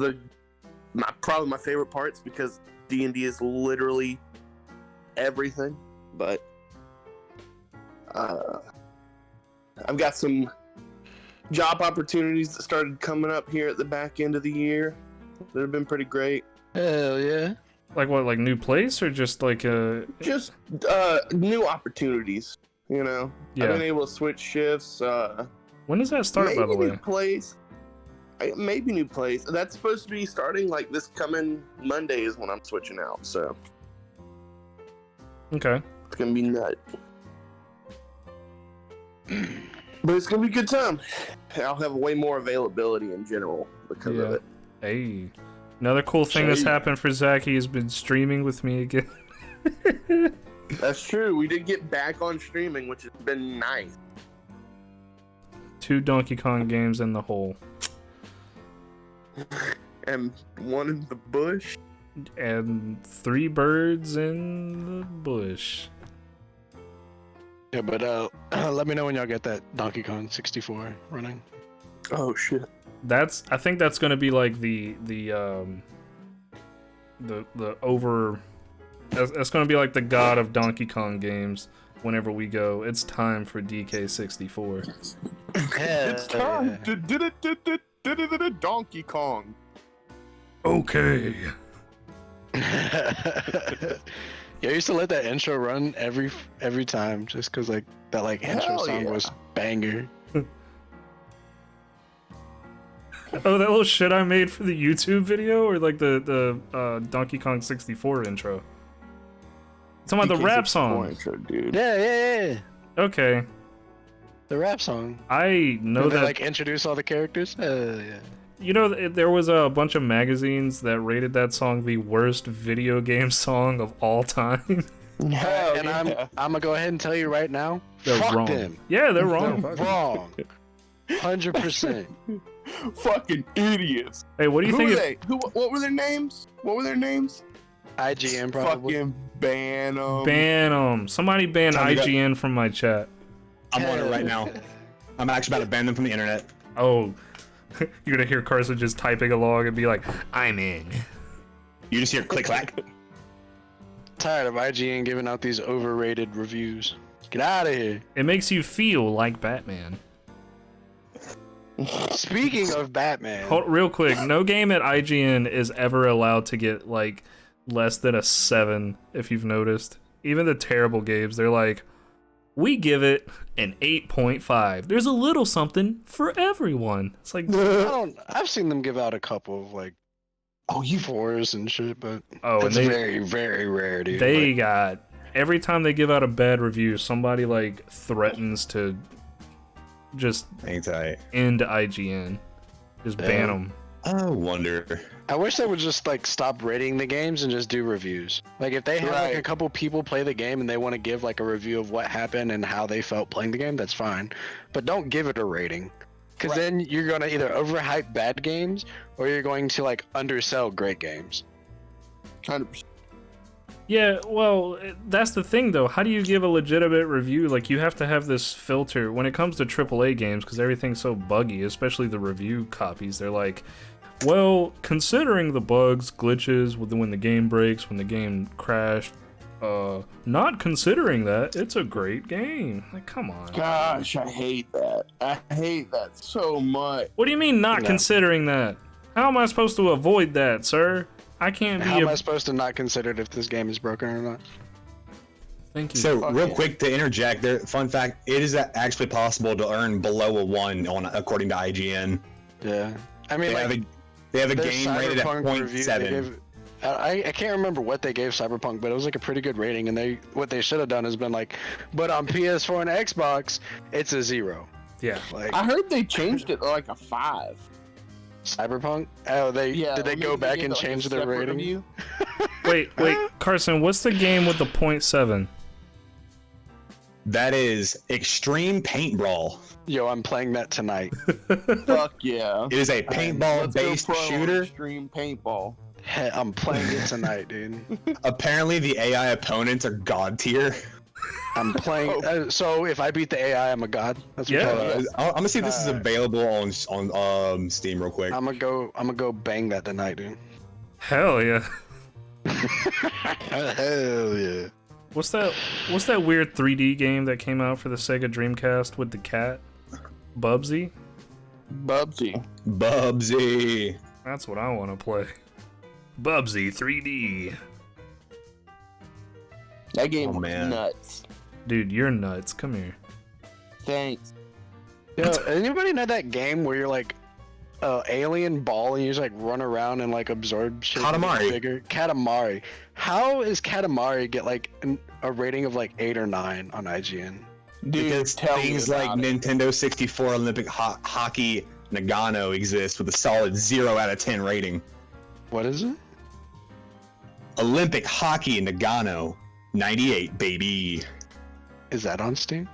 Speaker 4: probably my favorite parts because D&D is literally everything. But I've got some job opportunities that started coming up here at the back end of the year that have been pretty great.
Speaker 2: Hell yeah.
Speaker 3: Like what, like new place or just like
Speaker 4: Just new opportunities, you know?
Speaker 3: Yeah.
Speaker 4: I've been able to switch shifts.
Speaker 3: When does that start, by the way?
Speaker 4: New place. Maybe new place. That's supposed to be starting like this coming Monday is when I'm switching out, so.
Speaker 3: Okay.
Speaker 4: It's gonna be nut. But it's gonna be a good time. I'll have way more availability in general because of it.
Speaker 3: Hey. Another cool thing that's happened for Zach, he has been streaming with me again.
Speaker 4: That's true. We did get back on streaming, which has been nice.
Speaker 3: 2 Donkey Kong games in the hole.
Speaker 4: And one in the bush.
Speaker 3: And 3 birds in the bush.
Speaker 2: Yeah, but let me know when y'all get that Donkey Kong 64 running.
Speaker 4: Oh shit.
Speaker 3: I think that's gonna be like the over. That's gonna be like the god of Donkey Kong games. Whenever we go, it's time for DK64.
Speaker 4: It's time to Donkey Kong.
Speaker 3: Okay.
Speaker 2: Yeah, I used to let that intro run every time, just cause like that intro song was banger.
Speaker 3: Oh, that little shit I made for the YouTube video, or like the Donkey Kong 64 intro. It's about the rap song.
Speaker 4: Intro, dude.
Speaker 2: Yeah.
Speaker 3: Okay.
Speaker 2: The rap song.
Speaker 3: I know
Speaker 2: They
Speaker 3: that.
Speaker 2: introduce all the characters. Yeah.
Speaker 3: You know, there was a bunch of magazines that rated that song the worst video game song of all time.
Speaker 2: And I'm gonna go ahead and tell you right now,
Speaker 3: They're
Speaker 2: fuck
Speaker 3: wrong.
Speaker 2: them.
Speaker 3: Yeah, they're wrong.
Speaker 2: They're wrong. 100%.
Speaker 4: Fucking idiots.
Speaker 3: Hey, what do you
Speaker 4: Who
Speaker 3: think?
Speaker 4: were they? What were their names?
Speaker 2: IGN probably.
Speaker 4: Fucking ban them.
Speaker 3: Ban them. Somebody ban
Speaker 1: Tell me that-
Speaker 3: IGN from my chat.
Speaker 1: I'm on it right now. I'm actually about to ban them from the internet.
Speaker 3: Oh, you're gonna hear Carson just typing along and be like, "I'm in."
Speaker 1: You just hear click clack.
Speaker 2: Tired of IGN giving out these overrated reviews. Get out of here.
Speaker 3: It makes you feel like Batman.
Speaker 2: Speaking of Batman.
Speaker 3: Hold, real quick, no game at IGN is ever allowed to get like less than a 7. If you've noticed, even the terrible games, they're like, we give it an 8.5. There's a little something for everyone. It's like
Speaker 2: I've seen them give out a couple of 4s and shit, but
Speaker 3: and
Speaker 2: it's very, very rare, dude.
Speaker 3: They got every time they give out a bad review, somebody like threatens to just end IGN, just ban them.
Speaker 1: I wonder.
Speaker 2: I wish they would just like stop rating the games and just do reviews. Like if they have like a couple people play the game and they want to give like a review of what happened and how they felt playing the game, that's fine. But don't give it a rating. Because then you're going to either overhype bad games or you're going to like undersell great games.
Speaker 4: 100%.
Speaker 3: Yeah, well, that's the thing though. How do you give a legitimate review? Like you have to have this filter when it comes to AAA games because everything's so buggy, especially the review copies. They're like, well, considering the bugs, glitches, when the game breaks, when the game crashed, not considering that, it's a great game. Like, come on.
Speaker 4: Gosh, I hate that. I hate that so much.
Speaker 3: What do you mean not considering that? How am I supposed to avoid that, sir? I can't be.
Speaker 2: How am I supposed to not consider it if this game is broken or not?
Speaker 3: Thank you.
Speaker 1: So, real quick to interject, there. Fun fact: it is actually possible to earn below a 1 according to IGN.
Speaker 2: Yeah, I mean,
Speaker 1: they have a game rated at 0.7.
Speaker 2: I can't remember what they gave Cyberpunk, but it was like a pretty good rating. And what they should have done is been like, but on PS4 and Xbox, it's a 0.
Speaker 3: Yeah.
Speaker 2: Like
Speaker 4: I heard they changed it to like a 5.
Speaker 2: Cyberpunk? Oh, did they go back and change their rating?
Speaker 4: Review?
Speaker 3: Wait, Carson, what's the game with the 0.7?
Speaker 1: That is Extreme Paintball.
Speaker 2: Yo, I'm playing that tonight.
Speaker 4: Fuck yeah.
Speaker 1: It is a paintball-based shooter.
Speaker 4: Extreme Paintball.
Speaker 2: Hey, I'm playing it tonight, dude.
Speaker 1: Apparently, the AI opponents are god tier.
Speaker 2: I'm playing. So if I beat the AI, I'm a god. That's what
Speaker 1: I'm gonna see if this is available on Steam real quick.
Speaker 2: I'm gonna go bang that tonight, dude.
Speaker 3: Hell yeah.
Speaker 2: Hell yeah.
Speaker 3: What's that weird 3D game that came out for the Sega Dreamcast with the cat? Bubsy?
Speaker 4: Bubsy.
Speaker 3: That's what I want to play. Bubsy 3D.
Speaker 4: That game was nuts.
Speaker 3: Dude, you're nuts. Come here.
Speaker 4: Thanks.
Speaker 2: Yo, anybody know that game where you're like alien ball and you just like run around and like absorb shit?
Speaker 1: Katamari.
Speaker 2: Katamari. How is Katamari get like a rating of like 8 or 9 on IGN?
Speaker 4: Dude,
Speaker 1: because things like Nintendo 64 Olympic Hockey Nagano exist with a solid 0 out of 10 rating.
Speaker 2: What is it?
Speaker 1: Olympic Hockey Nagano 98, baby.
Speaker 2: Is that on Steam?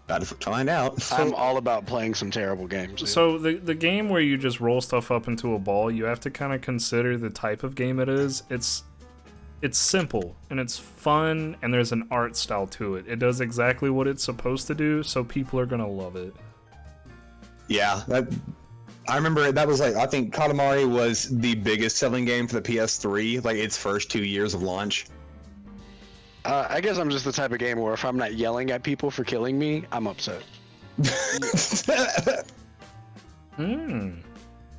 Speaker 1: About to find out.
Speaker 2: I'm all about playing some terrible games. Dude.
Speaker 3: So the game where you just roll stuff up into a ball, you have to kind of consider the type of game it is. It's simple and it's fun and there's an art style to it. It does exactly what it's supposed to do, so people are gonna love it.
Speaker 1: Yeah, I remember that was like, I think Katamari was the biggest selling game for the PS3, like its first 2 years of launch.
Speaker 2: I guess I'm just the type of gamer where if I'm not yelling at people for killing me, I'm upset.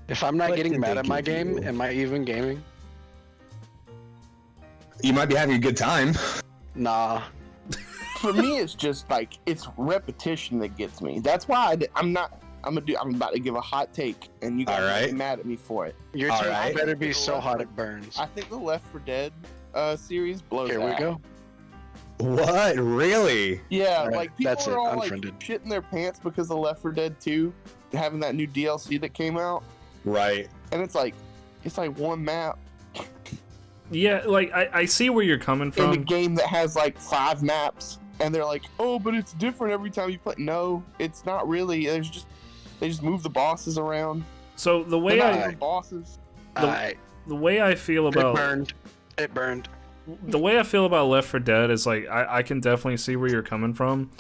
Speaker 2: If I'm not getting mad at my game, am I even gaming?
Speaker 1: You might be having a good time.
Speaker 2: Nah.
Speaker 4: For me, it's just like, it's repetition that gets me. That's why I'm about to give a hot take, and you guys get mad at me for it.
Speaker 2: Your take better be so hot it burns.
Speaker 4: I think the Left 4 Dead series blows
Speaker 2: Here
Speaker 4: out.
Speaker 2: we go.
Speaker 1: What? Really?
Speaker 4: Yeah,
Speaker 2: Right,
Speaker 4: like people
Speaker 2: that's
Speaker 4: are
Speaker 2: it,
Speaker 4: all
Speaker 2: unfriended.
Speaker 4: like shitting their pants because of Left 4 Dead 2 having that new DLC that came out,
Speaker 1: Right.
Speaker 4: and it's like one map
Speaker 3: Yeah, like I see where you're coming from.
Speaker 4: in a game that has like 5 maps, and they're like, oh, but it's different every time you play. No, it's not really. They just move the bosses around.
Speaker 3: So the way
Speaker 4: bosses.
Speaker 3: the way I feel about
Speaker 2: It burned.
Speaker 3: The way I feel about Left 4 Dead is like I can definitely see where you're coming from.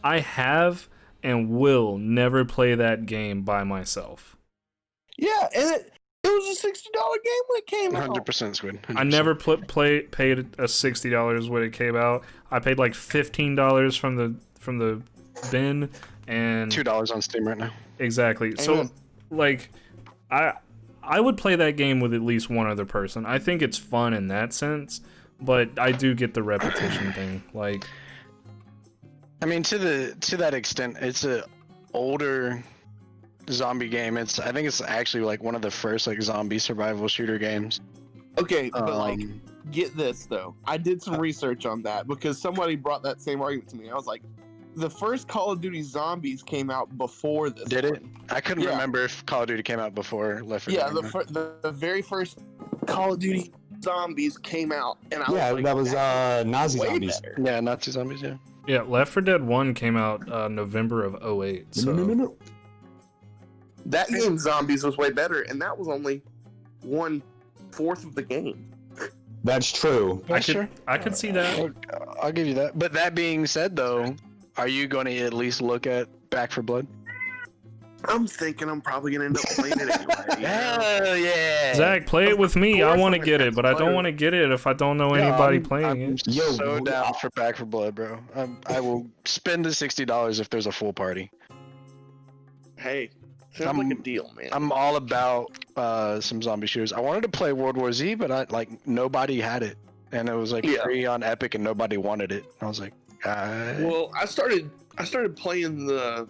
Speaker 3: I have and will never play that game by myself.
Speaker 4: Yeah, and it was a $60 game when it came out.
Speaker 2: 100% Squid. 100%.
Speaker 3: I never paid a $60 when it came out. I paid like $15 from the bin and
Speaker 2: $2 on Steam right now.
Speaker 3: Exactly. So like I would play that game with at least one other person. I think it's fun in that sense, but I do get the repetition thing. Like,
Speaker 2: I mean, to that extent, it's a older zombie game. I think it's actually like one of the first like zombie survival shooter games.
Speaker 4: Okay, but like,
Speaker 2: Um,
Speaker 4: get this though. I did some research on that because somebody brought that same argument to me. I was like, the first Call of Duty Zombies came out before this.
Speaker 2: Did it?
Speaker 4: one.
Speaker 2: I couldn't
Speaker 4: Yeah.
Speaker 2: remember if Call of Duty came out before Left 4 Dead.
Speaker 4: Yeah, the very first Call of Duty Zombies came out, and I
Speaker 1: Yeah,
Speaker 4: was like,
Speaker 1: that was Nazi
Speaker 4: way
Speaker 1: zombies.
Speaker 4: better.
Speaker 2: Yeah, Nazi zombies. Yeah.
Speaker 3: Yeah, Left 4 Dead 1 came out November of 08. So
Speaker 1: No.
Speaker 4: That game Zombies was way better, and that was only 1/4 of the game.
Speaker 1: That's true.
Speaker 3: I could see that.
Speaker 2: I'll give you that. But that being said, though, are you going to at least look at Back for Blood?
Speaker 4: I'm thinking I'm probably gonna end up playing it anyway. You know?
Speaker 2: Hell yeah!
Speaker 3: Zach, play it with me. I
Speaker 4: course
Speaker 3: want to
Speaker 4: I'm
Speaker 3: get
Speaker 4: gonna
Speaker 3: it, but I don't want to get it if I don't know anybody playing
Speaker 2: I'm
Speaker 3: it.
Speaker 1: Yo,
Speaker 2: so
Speaker 1: bro,
Speaker 2: down for Back for Blood, bro. I will spend the $60 if there's a full party.
Speaker 4: Hey, sounds like a deal, man.
Speaker 2: I'm all about some zombie shooters. I wanted to play World War Z, but nobody had it, and it was like
Speaker 4: Yeah.
Speaker 2: free on Epic, and nobody wanted it. I was like,
Speaker 4: Well, I started playing the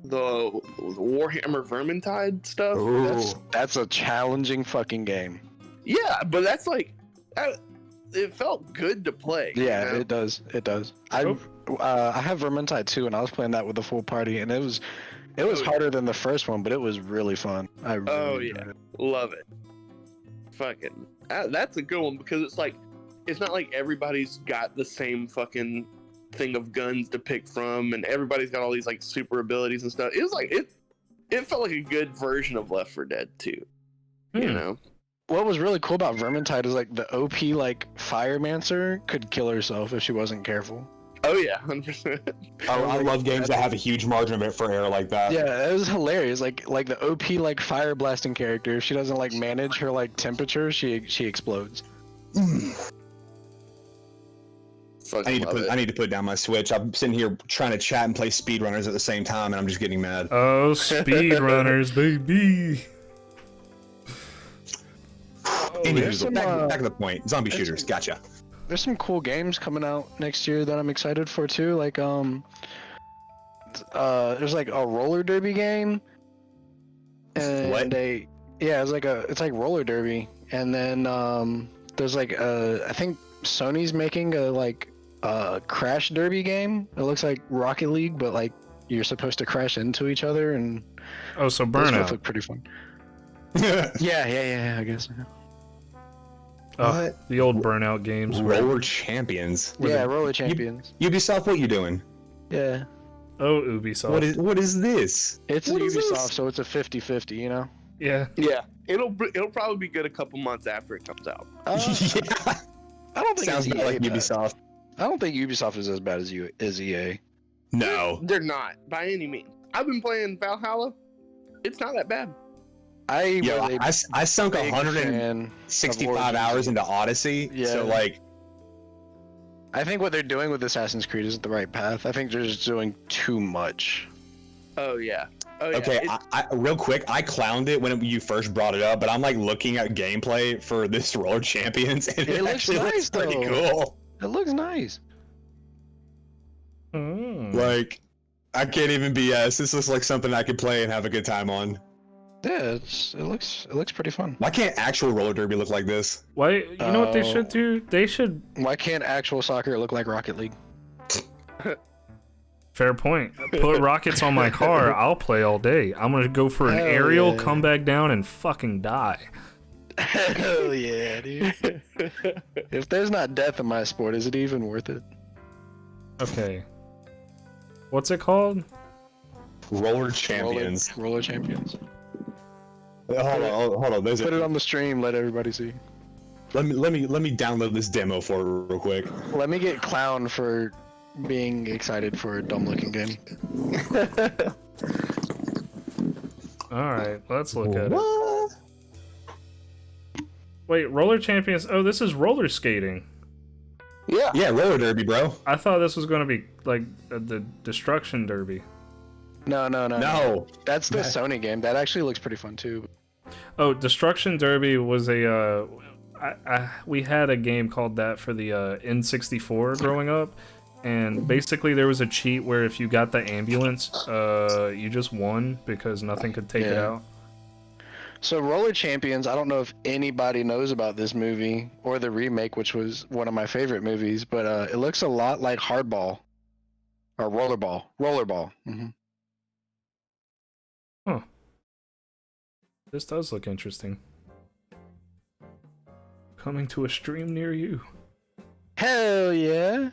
Speaker 4: Warhammer Vermintide stuff.
Speaker 1: Ooh.
Speaker 2: that's a challenging fucking game.
Speaker 4: Yeah, but that's like, it felt good to play.
Speaker 2: Yeah,
Speaker 4: you know?
Speaker 2: it does. It does.
Speaker 3: Oh.
Speaker 2: I have Vermintide 2, and I was playing that with the full party, and it was harder than the first one, but it was really fun. I really enjoyed it.
Speaker 4: Love it. Fucking, that's a good one because it's like, it's not like everybody's got the same fucking thing of guns to pick from, and everybody's got all these like super abilities and stuff. It was like it felt like a good version of Left 4 Dead 2. You know.
Speaker 2: What was really cool about Vermintide is like the OP like Firemancer could kill herself if she wasn't careful.
Speaker 4: Oh yeah, 100%.
Speaker 1: I love games that have a huge margin of for error like that.
Speaker 2: Yeah, it was hilarious. Like the OP like fire blasting character, if she doesn't like manage her like temperature, she explodes.
Speaker 1: I need to put down my Switch. I'm sitting here trying to chat and play speedrunners at the same time, and I'm just getting mad.
Speaker 3: Oh, speedrunners, baby.
Speaker 2: there's
Speaker 1: Anywho,
Speaker 2: some,
Speaker 1: back to the point. Zombie shooters, gotcha.
Speaker 2: There's some cool games coming out next year that I'm excited for too. Like there's like a roller derby game, and
Speaker 1: What?
Speaker 2: it's like roller derby, and then there's like I think Sony's making a crash derby game. It looks like Rocket League, but like you're supposed to crash into each other, and
Speaker 3: Oh, so
Speaker 2: those
Speaker 3: Burnout.
Speaker 2: look pretty fun. Yeah, I guess.
Speaker 3: Oh, the old Burnout games.
Speaker 1: Roller champions.
Speaker 2: Yeah, Roller Champions.
Speaker 1: Ubisoft, what you doing?
Speaker 2: Yeah.
Speaker 3: Oh, Ubisoft.
Speaker 1: What is this?
Speaker 2: It's
Speaker 1: What is
Speaker 2: Ubisoft,
Speaker 1: this?
Speaker 2: so it's a 50-50, you know?
Speaker 3: Yeah.
Speaker 4: Yeah, it'll probably be good a couple months after it comes out.
Speaker 1: Yeah.
Speaker 2: I don't think
Speaker 1: Sounds
Speaker 2: it's
Speaker 1: about like
Speaker 2: EA bad.
Speaker 1: Ubisoft.
Speaker 2: I don't think Ubisoft is as bad as EA.
Speaker 1: No.
Speaker 4: They're not by any means. I've been playing Valhalla. It's not that bad.
Speaker 1: Yo, I sunk
Speaker 2: big
Speaker 1: 165
Speaker 2: fan of
Speaker 1: hours into Odyssey.
Speaker 2: Yeah.
Speaker 1: So like,
Speaker 2: I think what they're doing with Assassin's Creed isn't the right path. I think they're just doing too much.
Speaker 4: Oh yeah. Oh yeah.
Speaker 1: okay,
Speaker 4: It's-
Speaker 1: I real quick, I clowned it when you first brought it up, but I'm like looking at gameplay for this Roller Champions, and
Speaker 2: It
Speaker 1: it
Speaker 2: looks
Speaker 1: actually
Speaker 2: nice,
Speaker 1: looks pretty
Speaker 2: though.
Speaker 1: cool.
Speaker 2: It looks nice.
Speaker 1: Like, I can't even BS. This looks like something I could play and have a good time on.
Speaker 2: Yeah, it looks pretty fun.
Speaker 1: Why can't actual roller derby look like this?
Speaker 3: Why? You know what they should do? They should.
Speaker 2: Why can't actual soccer look like Rocket League?
Speaker 3: Fair point. Put rockets on my car. I'll play all day. I'm gonna go for an
Speaker 2: Hell
Speaker 3: aerial,
Speaker 2: yeah.
Speaker 3: come back down, and fucking die.
Speaker 2: Hell yeah, dude. If there's not death in my sport, is it even worth it?
Speaker 3: Okay. What's it called?
Speaker 1: Roller Champions.
Speaker 2: Roller Champions.
Speaker 1: Hold on. There's
Speaker 2: Put it on the stream, let everybody see.
Speaker 1: Let me download this demo for it real quick.
Speaker 2: Let me get clown for being excited for a dumb looking game.
Speaker 3: Alright, let's look at it.
Speaker 1: What?
Speaker 3: Wait, Roller Champions. Oh, this is roller skating.
Speaker 4: yeah.
Speaker 1: Yeah, roller derby, bro.
Speaker 3: I thought this was gonna be like the Destruction Derby.
Speaker 2: No.
Speaker 1: No.
Speaker 2: That's the Sony game. That actually looks pretty fun too.
Speaker 3: Oh, Destruction Derby was we had a game called that for the N64 growing up, And basically there was a cheat where if you got the ambulance, you just won because nothing could take it out.
Speaker 2: So Roller Champions, I don't know if anybody knows about this movie or the remake, which was one of my favorite movies, but it looks a lot like Hardball or Rollerball. Rollerball. Mm-hmm.
Speaker 3: Huh. This does look interesting. Coming to a stream near you.
Speaker 2: Hell yeah.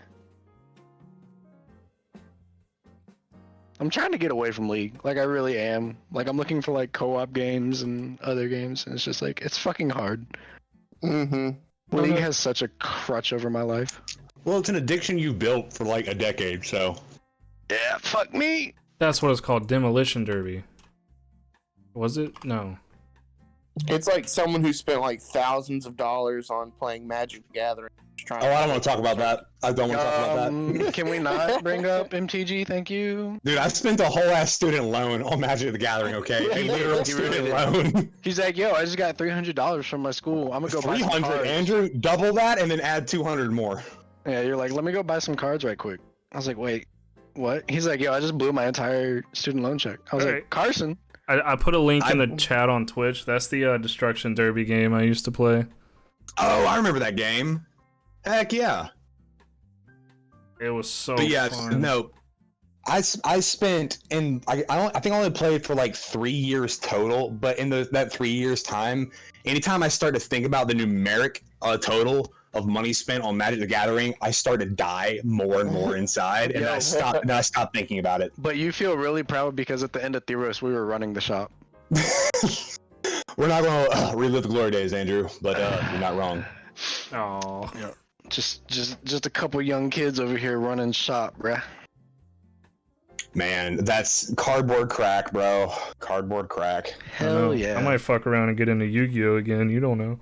Speaker 2: I'm trying to get away from League. Like, I really am. Like, I'm looking for, like, co-op games and other games, and it's just, like, it's fucking hard.
Speaker 4: Mm-hmm.
Speaker 2: League has such a crutch over my life.
Speaker 1: Well, it's an addiction you built for, like, a decade, so...
Speaker 2: Yeah, fuck me!
Speaker 3: That's what it's called, Demolition Derby. Was it? No.
Speaker 4: It's like someone who spent, like, thousands of dollars on playing Magic the Gathering.
Speaker 1: Oh, I don't want to talk about that. I don't want to talk about that.
Speaker 2: Can we not bring up MTG? Thank you.
Speaker 1: Dude, I spent a whole ass student loan on Magic the Gathering, okay? A literal student loan.
Speaker 2: He's like, yo, I just got $300 from my school. I'm gonna go buy some
Speaker 1: 300,
Speaker 2: cards.
Speaker 1: Andrew, double that and then add 200 more.
Speaker 2: Yeah, you're like, let me go buy some cards right quick. I was like, wait, what? He's like, yo, I just blew my entire student loan check. I was like, Carson.
Speaker 3: I put a link in the chat on Twitch. That's the Destruction Derby game I used to play.
Speaker 1: Oh, I remember that game. Heck yeah.
Speaker 3: It was so
Speaker 1: But yeah,
Speaker 3: fun.
Speaker 1: no. I spent, and I think I only played for like 3 years total, but in that 3 years time, anytime I start to think about the numeric total of money spent on Magic the Gathering, I start to die more and more inside, and I stopped thinking about it.
Speaker 2: But you feel really proud because at the end of Theros, we were running the shop.
Speaker 1: We're not going to relive the glory days, Andrew, but you're not wrong.
Speaker 3: Oh.
Speaker 2: Yeah. Just a couple young kids over here running shop, bruh.
Speaker 1: Man, that's cardboard crack, bro. Cardboard crack.
Speaker 2: Hell yeah.
Speaker 3: I might fuck around and get into Yu-Gi-Oh again. You don't know.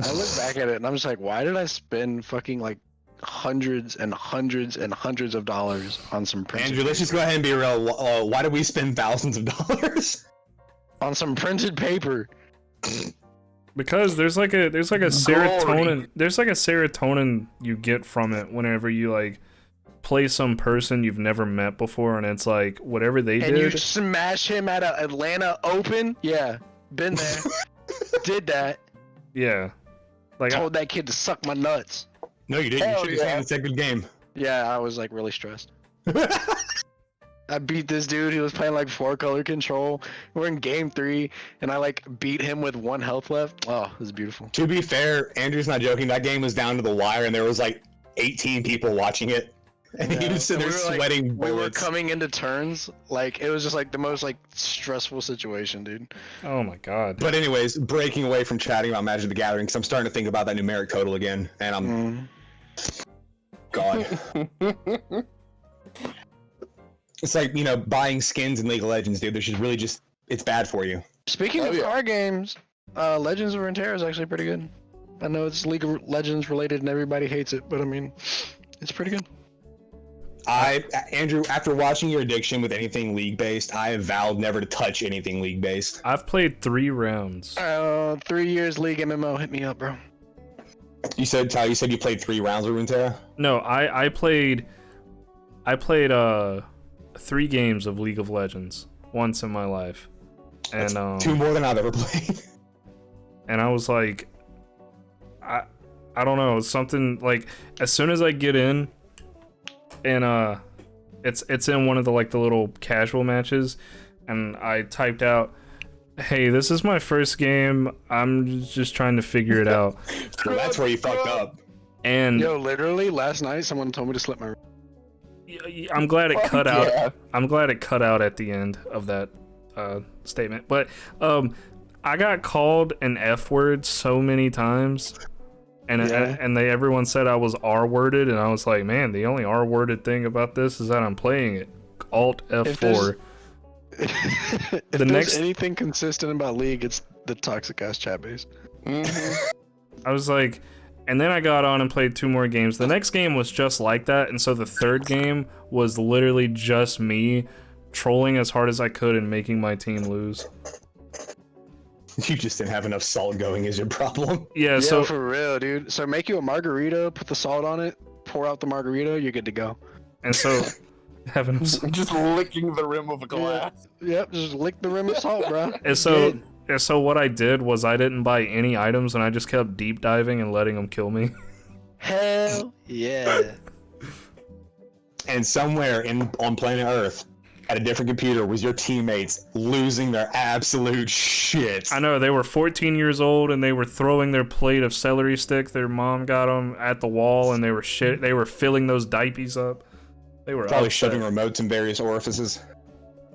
Speaker 2: I look back at it and I'm just like, why did I spend fucking like hundreds and hundreds and hundreds of dollars on some printed
Speaker 1: Andrew, let's just go ahead and be real. Why did we spend thousands of dollars
Speaker 2: on some printed paper?
Speaker 3: Because there's like a serotonin you get from it whenever you like play some person you've never met before, and it's like whatever they did.
Speaker 2: And you smash him at an Atlanta Open? Yeah, been there. Did that.
Speaker 3: Yeah. Like
Speaker 2: told that kid to suck my nuts.
Speaker 1: No, you didn't. You should have said it's a good game.
Speaker 2: Yeah, I was like really stressed. I beat this dude. He was playing like 4-color control. We're in game 3, and I like beat him with 1 health left. Oh, it was beautiful.
Speaker 1: To be fair, Andrew's not joking. That game was down to the wire, and there was like 18 people watching it, and he was sitting there sweating bullets.
Speaker 2: We were coming into turns. Like it was just like the most like stressful situation, dude.
Speaker 3: Oh my god.
Speaker 1: But anyways, breaking away from chatting about Magic the Gathering, because I'm starting to think about that numeric total again, and I'm God. It's like, you know, buying skins in League of Legends, dude. There's just really it's bad for you.
Speaker 2: Speaking of card games, Legends of Runeterra is actually pretty good. I know it's League of Legends related and everybody hates it, but I mean, it's pretty good.
Speaker 1: Andrew, after watching your addiction with anything League-based, I have vowed never to touch anything League-based.
Speaker 3: I've played 3 rounds.
Speaker 2: 3 years League MMO, hit me up, bro.
Speaker 1: You said, Ty, you played 3 rounds of Runeterra?
Speaker 3: No, I played 3 games of League of Legends once in my life, and
Speaker 1: That's 2 more than I've ever played.
Speaker 3: And I was like, I don't know, something like as soon as I get in, and it's in one of the like the little casual matches, and I typed out, "Hey, this is my first game. I'm just trying to figure it out."
Speaker 1: So that's where you fucked up.
Speaker 3: And
Speaker 2: yo, literally last night someone told me to slip my.
Speaker 3: I'm glad it cut out. I'm glad it cut out at the end of that statement. But I got called an F word so many times, and everyone said I was R-worded, and I was like, man, the only R-worded thing about this is that I'm playing it. Alt F4.
Speaker 2: If there's anything consistent about League, it's the toxic ass chat base.
Speaker 3: I was like. And then I got on and played 2 more games. The next game was just like that, and so the third game was literally just me trolling as hard as I could and making my team lose.
Speaker 1: You just didn't have enough salt going is your problem.
Speaker 3: Yeah, so
Speaker 2: for real, dude. So make you a margarita, put the salt on it, pour out the margarita, you're good to go.
Speaker 3: And so, having
Speaker 4: Just licking the rim of a glass.
Speaker 2: Yep, just lick the rim of salt, bro.
Speaker 3: and so what I did was I didn't buy any items, and I just kept deep diving and letting them kill me.
Speaker 2: Hell yeah.
Speaker 1: And somewhere on planet Earth, at a different computer, was your teammates losing their absolute shit.
Speaker 3: I know, they were 14 years old, and they were throwing their plate of celery sticks. Their mom got them at the wall, and they were filling those diapers up. They were
Speaker 1: probably
Speaker 3: upset.
Speaker 1: shoving remotes in various orifices.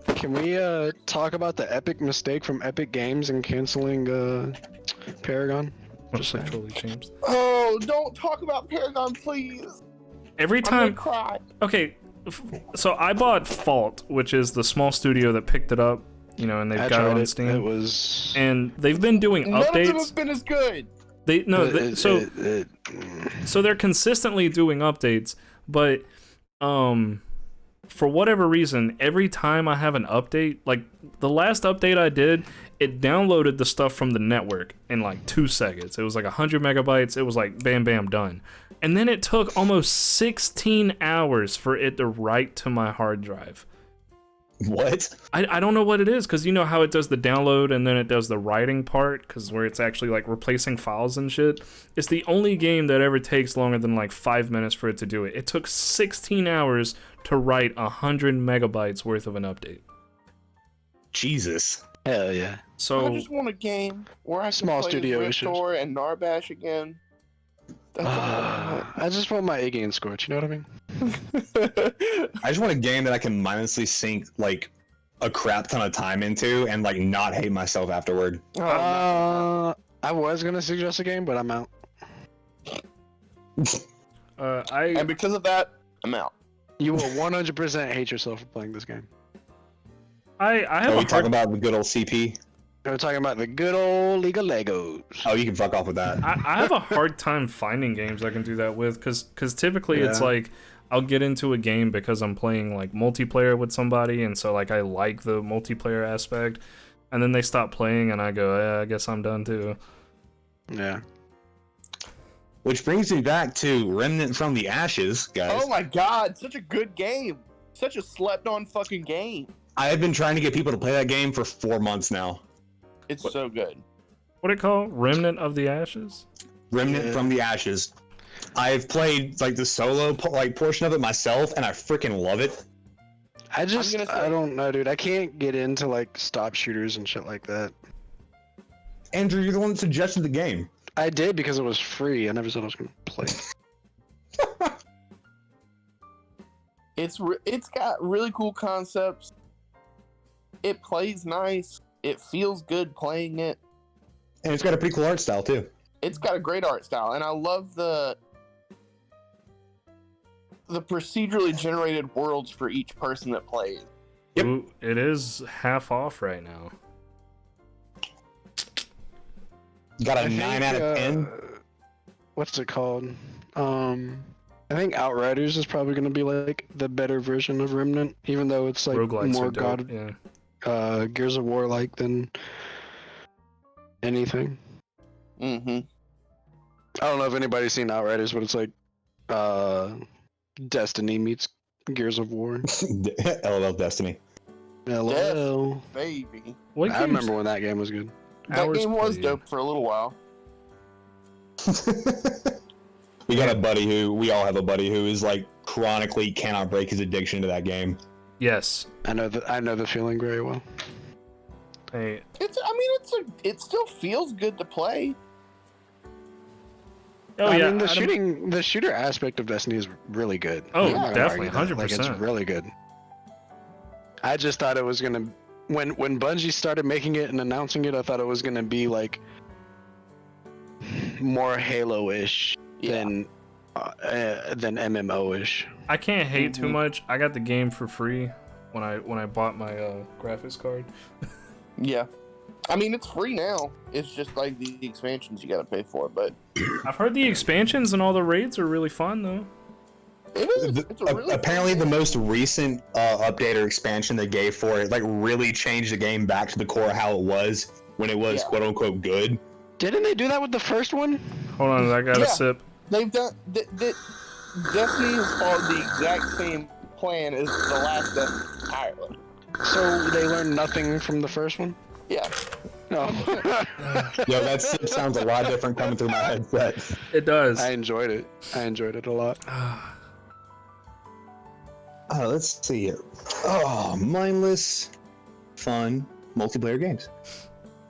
Speaker 2: Can we talk about the epic mistake from Epic Games in canceling Paragon?
Speaker 3: Just sexually changed.
Speaker 4: Oh, don't talk about Paragon, please.
Speaker 3: Every
Speaker 4: I'm
Speaker 3: time.
Speaker 4: gonna cry.
Speaker 3: Okay, so I bought Fault, which is the small studio that picked it up, and they've got it on Steam.
Speaker 2: It was.
Speaker 3: And they've been doing
Speaker 4: None
Speaker 3: updates.
Speaker 4: of them have been as good.
Speaker 3: So they're consistently doing updates, but for whatever reason, every time I have an update, like the last update I did, it downloaded the stuff from the network in like 2 seconds. It was like 100 megabytes. It was like bam, bam, done. And then it took almost 16 hours for it to write to my hard drive.
Speaker 1: What?
Speaker 3: I don't know what it is, because you know how it does the download and then it does the writing part, because where it's actually like replacing files and shit. It's the only game that ever takes longer than like 5 minutes for it to do it. It took 16 hours to write 100 megabytes worth of an update.
Speaker 1: Jesus.
Speaker 2: Hell yeah.
Speaker 3: So
Speaker 4: I just want a game where I can
Speaker 2: Small
Speaker 4: play
Speaker 2: studio
Speaker 4: as
Speaker 2: issues.
Speaker 4: Riptor and Narbash again. That's all I
Speaker 2: I just want my A-game scorch, you know what I mean?
Speaker 4: want.
Speaker 1: I just want a game that I can mindlessly sink like a crap ton of time into and like not hate myself afterward.
Speaker 4: Oh,
Speaker 2: I was gonna suggest a game, but I'm out.
Speaker 4: and because of that, I'm out.
Speaker 2: You will 100% hate yourself for playing this game.
Speaker 3: I have
Speaker 1: Are
Speaker 3: a
Speaker 1: we talking about the good old CP?
Speaker 2: We're talking about the good old League of Legos.
Speaker 1: Oh, you can fuck off with that.
Speaker 3: I have a hard time finding games I can do that with, because typically it's like I'll get into a game because I'm playing like multiplayer with somebody, and so like I like the multiplayer aspect, and then they stop playing and I go, yeah, I guess I'm done too.
Speaker 2: Yeah.
Speaker 1: Which brings me back to Remnant from the Ashes, guys.
Speaker 4: Oh my god, such a good game. Such a slept-on fucking game.
Speaker 1: I have been trying to get people to play that game for 4 months now.
Speaker 4: It's so good.
Speaker 3: What it called? Remnant of the Ashes?
Speaker 1: Remnant from the Ashes. I've played like the solo portion of it myself, and I freaking love it.
Speaker 2: I don't know, dude. I can't get into like stop shooters and shit like that.
Speaker 1: Andrew, you're the one that suggested the game.
Speaker 2: I did because it was free. I never said I was gonna play.
Speaker 4: It's got really cool concepts. It plays nice. It feels good playing it.
Speaker 1: And it's got a pretty cool art style too.
Speaker 4: It's got a great art style, and I love the procedurally generated worlds for each person that plays.
Speaker 1: Yep.
Speaker 3: Ooh, it is half off right now.
Speaker 1: Got a 9 out of 10.
Speaker 2: What's it called? I think Outriders is probably gonna be like the better version of Remnant, even though it's like
Speaker 3: Roguelites
Speaker 2: more
Speaker 3: are dope, yeah.
Speaker 2: Gears of War like than anything.
Speaker 4: Mm-hmm.
Speaker 2: I don't know if anybody's seen Outriders, but it's like Destiny meets Gears of War.
Speaker 1: LOL Destiny.
Speaker 2: LOL.
Speaker 4: Baby.
Speaker 3: What
Speaker 2: I remember when that game was good.
Speaker 4: That
Speaker 3: Hours
Speaker 4: game was
Speaker 3: played.
Speaker 4: dope for a little while.
Speaker 1: We got a buddy we all have a buddy who is like chronically cannot break his addiction to that game.
Speaker 3: Yes.
Speaker 2: I know the feeling very well.
Speaker 3: Hey,
Speaker 4: It still feels good to play.
Speaker 3: oh
Speaker 2: I
Speaker 3: yeah.
Speaker 2: mean, the shooter aspect of Destiny is really good.
Speaker 3: Oh,
Speaker 2: I'm not gonna
Speaker 3: definitely,
Speaker 2: argue that. Like,
Speaker 3: 100%.
Speaker 2: it's really good. I just thought it was gonna when Bungie started making it and announcing it, I thought it was gonna be like more Halo-ish than MMO-ish.
Speaker 3: I can't hate too much. I got the game for free when I bought my graphics card.
Speaker 4: Yeah. I mean, it's free now. It's just like the expansions you gotta pay for, but
Speaker 3: I've heard the expansions and all the raids are really fun though.
Speaker 4: it is. It's a really
Speaker 1: Apparently
Speaker 4: fun
Speaker 1: the
Speaker 4: game.
Speaker 1: most recent update or expansion they gave for it like really changed the game back to the core how it was when it was quote unquote good.
Speaker 2: Didn't they do that with the first one?
Speaker 3: Hold on, I got a
Speaker 4: Yeah.
Speaker 3: sip.
Speaker 4: They've done Destiny has followed the exact same plan as The Last of Us entirely.
Speaker 2: So they learned nothing from the first one?
Speaker 4: Yeah.
Speaker 2: No.
Speaker 1: Yo, that sounds a lot different coming through my headset.
Speaker 3: It does.
Speaker 2: I enjoyed it. I enjoyed it a lot.
Speaker 1: Let's see here. Oh, mindless, fun, multiplayer games.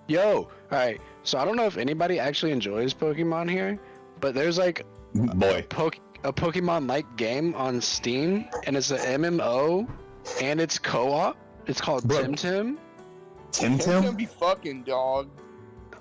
Speaker 2: Yo, alright. So I don't know if anybody actually enjoys Pokemon here, but there's like
Speaker 1: Boy.
Speaker 2: a Pokemon-like game on Steam, and it's an MMO, and it's co-op. It's called
Speaker 1: Bro.
Speaker 2: Tim.
Speaker 4: It's gonna be fucking dog.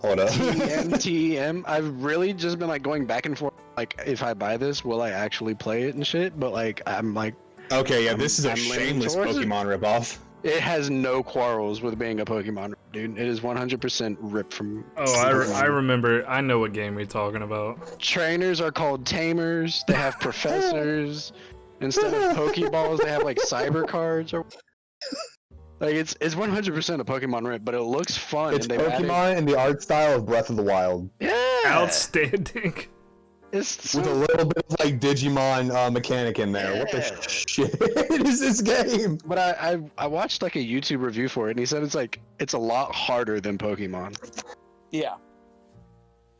Speaker 1: Hold up.
Speaker 2: TMTM. I've really just been like going back and forth. Like, if I buy this, will I actually play it and shit? But like, I'm like,
Speaker 1: Okay, yeah, this is a
Speaker 2: I'm leaning
Speaker 1: shameless
Speaker 2: towards it.
Speaker 1: Pokemon ripoff.
Speaker 2: it has no quarrels with being a Pokemon, dude. It is 100% ripped from.
Speaker 3: Oh, I remember. I know what game you're talking about.
Speaker 2: Trainers are called tamers. They have professors. Instead of Pokeballs, they have like cyber cards or. Like it's 100% a Pokemon rip, but it looks fun.
Speaker 1: It's
Speaker 2: and they've
Speaker 1: Pokemon in the art style of Breath of the Wild.
Speaker 2: Yeah.
Speaker 3: Outstanding.
Speaker 2: It's
Speaker 1: With a little bit of like Digimon mechanic in there. What the
Speaker 2: Yeah.
Speaker 1: shit is this game?
Speaker 2: But I watched like a YouTube review for it, and he said it's a lot harder than Pokemon.
Speaker 4: Yeah.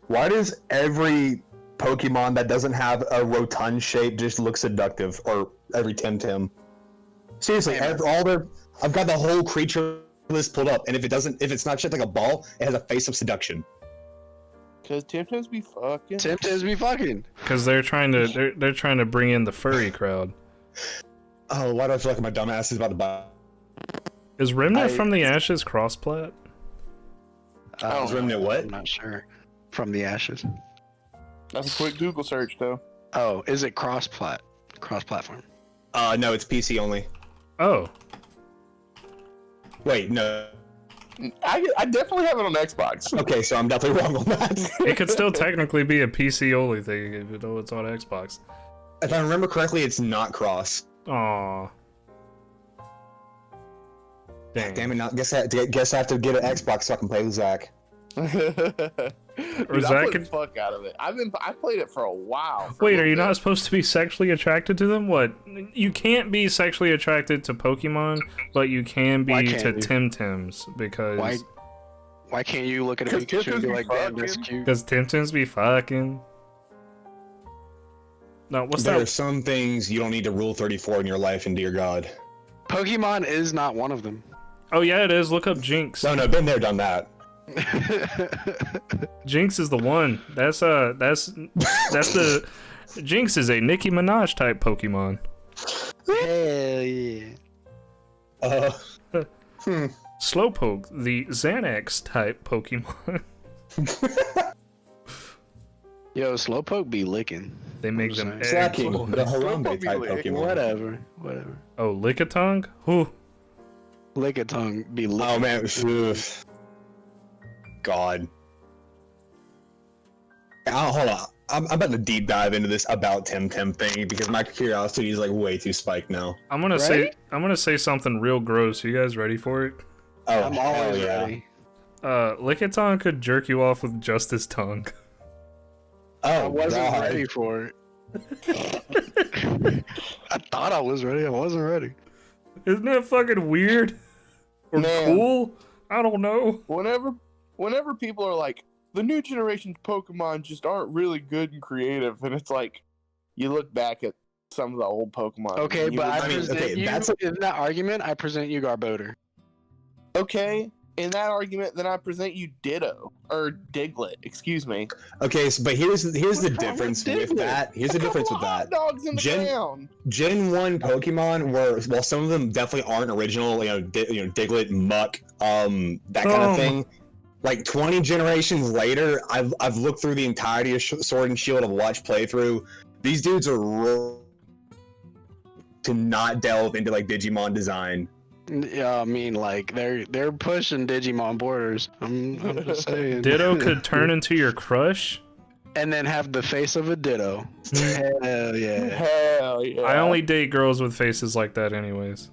Speaker 1: Why does every Pokemon that doesn't have a rotund shape just look seductive? Or every Temtem? Seriously, I've got the whole creature list pulled up, and if it's not shaped like a ball, it has a face of seduction.
Speaker 4: Cause Temtems be fucking.
Speaker 2: Tempters be fucking.
Speaker 3: Because they're trying to bring in the furry crowd.
Speaker 1: Oh, why do I feel like my dumb ass is about to buy?
Speaker 3: Is Remnant from the Ashes cross-plat?
Speaker 1: Is Remnant what?
Speaker 2: I'm not sure. From the Ashes.
Speaker 4: That's a quick Google search though.
Speaker 2: Oh, is it cross-platform?
Speaker 1: No, it's PC only.
Speaker 3: Oh,
Speaker 1: Wait, no.
Speaker 4: I definitely have it on Xbox.
Speaker 1: Okay, so I'm definitely wrong on that.
Speaker 3: it could still technically be a PC only thing if you know it's on Xbox.
Speaker 1: If I remember correctly, it's not cross.
Speaker 3: Aw. Dang.
Speaker 1: Damn it! Now, guess I have to get an Xbox so I can play with Zach.
Speaker 4: Dude, I played the fuck out of it. I played it for a while.
Speaker 3: Wait, are you not supposed to be sexually attracted to them? What? You can't be sexually attracted to Pokemon, but you can be to Temtems because.
Speaker 2: Why can't you look at a Pikachu and be like, damn, that's cute?
Speaker 3: Because Temtems be fucking. No, what's
Speaker 1: There are
Speaker 3: that?
Speaker 1: some things you don't need to rule 34 in your life, and dear God.
Speaker 2: Pokemon is not one of them.
Speaker 3: Oh yeah, it is. Look up Jinx.
Speaker 1: No, been there, done that.
Speaker 3: Jinx is the one. That's the. Jinx is a Nicki Minaj type Pokemon.
Speaker 2: Hell yeah.
Speaker 3: Slowpoke, the Xanax type Pokemon.
Speaker 2: Yo, Slowpoke be licking.
Speaker 3: They make
Speaker 2: I'm
Speaker 3: them
Speaker 2: just
Speaker 3: eggs.
Speaker 1: Slacking, the Harambe type Pokemon.
Speaker 2: Whatever.
Speaker 3: Oh, Lickitung? Who?
Speaker 2: Lickitung be licking.
Speaker 1: Oh man, oof. God. Hold on. I'm about to deep dive into this about Temtem thing because my curiosity is like way too spiked now.
Speaker 3: I'm gonna say something real gross. You guys ready for it?
Speaker 1: Oh,
Speaker 2: I'm
Speaker 1: hell
Speaker 2: always
Speaker 1: yeah.
Speaker 2: ready.
Speaker 3: Lickitung could jerk you off with just his tongue.
Speaker 2: I
Speaker 1: Oh,
Speaker 2: wasn't
Speaker 1: God.
Speaker 2: ready for it. I thought I was ready. I wasn't ready.
Speaker 3: Isn't that fucking weird? Or
Speaker 4: Man.
Speaker 3: cool? I don't know.
Speaker 4: Whenever people are like, the new generation's Pokemon just aren't really good and creative, and it's like, you look back at some of the old Pokemon.
Speaker 2: Okay,
Speaker 4: and you
Speaker 2: but
Speaker 4: would-
Speaker 2: I present you in that argument. I present you Garbodor.
Speaker 4: okay. In that argument, then I present you Ditto or Diglett. Excuse me.
Speaker 1: Okay, so, but here's the
Speaker 2: wrong
Speaker 1: difference
Speaker 2: with
Speaker 1: with
Speaker 2: Diglett?
Speaker 1: that. Here's the difference with
Speaker 4: Hot
Speaker 1: that.
Speaker 4: dogs in the ground.
Speaker 1: Gen 1 Pokemon were, while some of them definitely aren't original, Diglett, Muck, that kind of thing. Like 20 generations later, I've looked through the entirety of Sword and Shield. I've watched playthrough. These dudes are to not delve into like Digimon design.
Speaker 2: Yeah, I mean, like they're pushing Digimon borders. I'm just saying.
Speaker 3: Ditto could turn into your crush?
Speaker 2: and then have the face of a Ditto. Hell yeah.
Speaker 4: Hell yeah.
Speaker 3: I only date girls with faces like that anyways.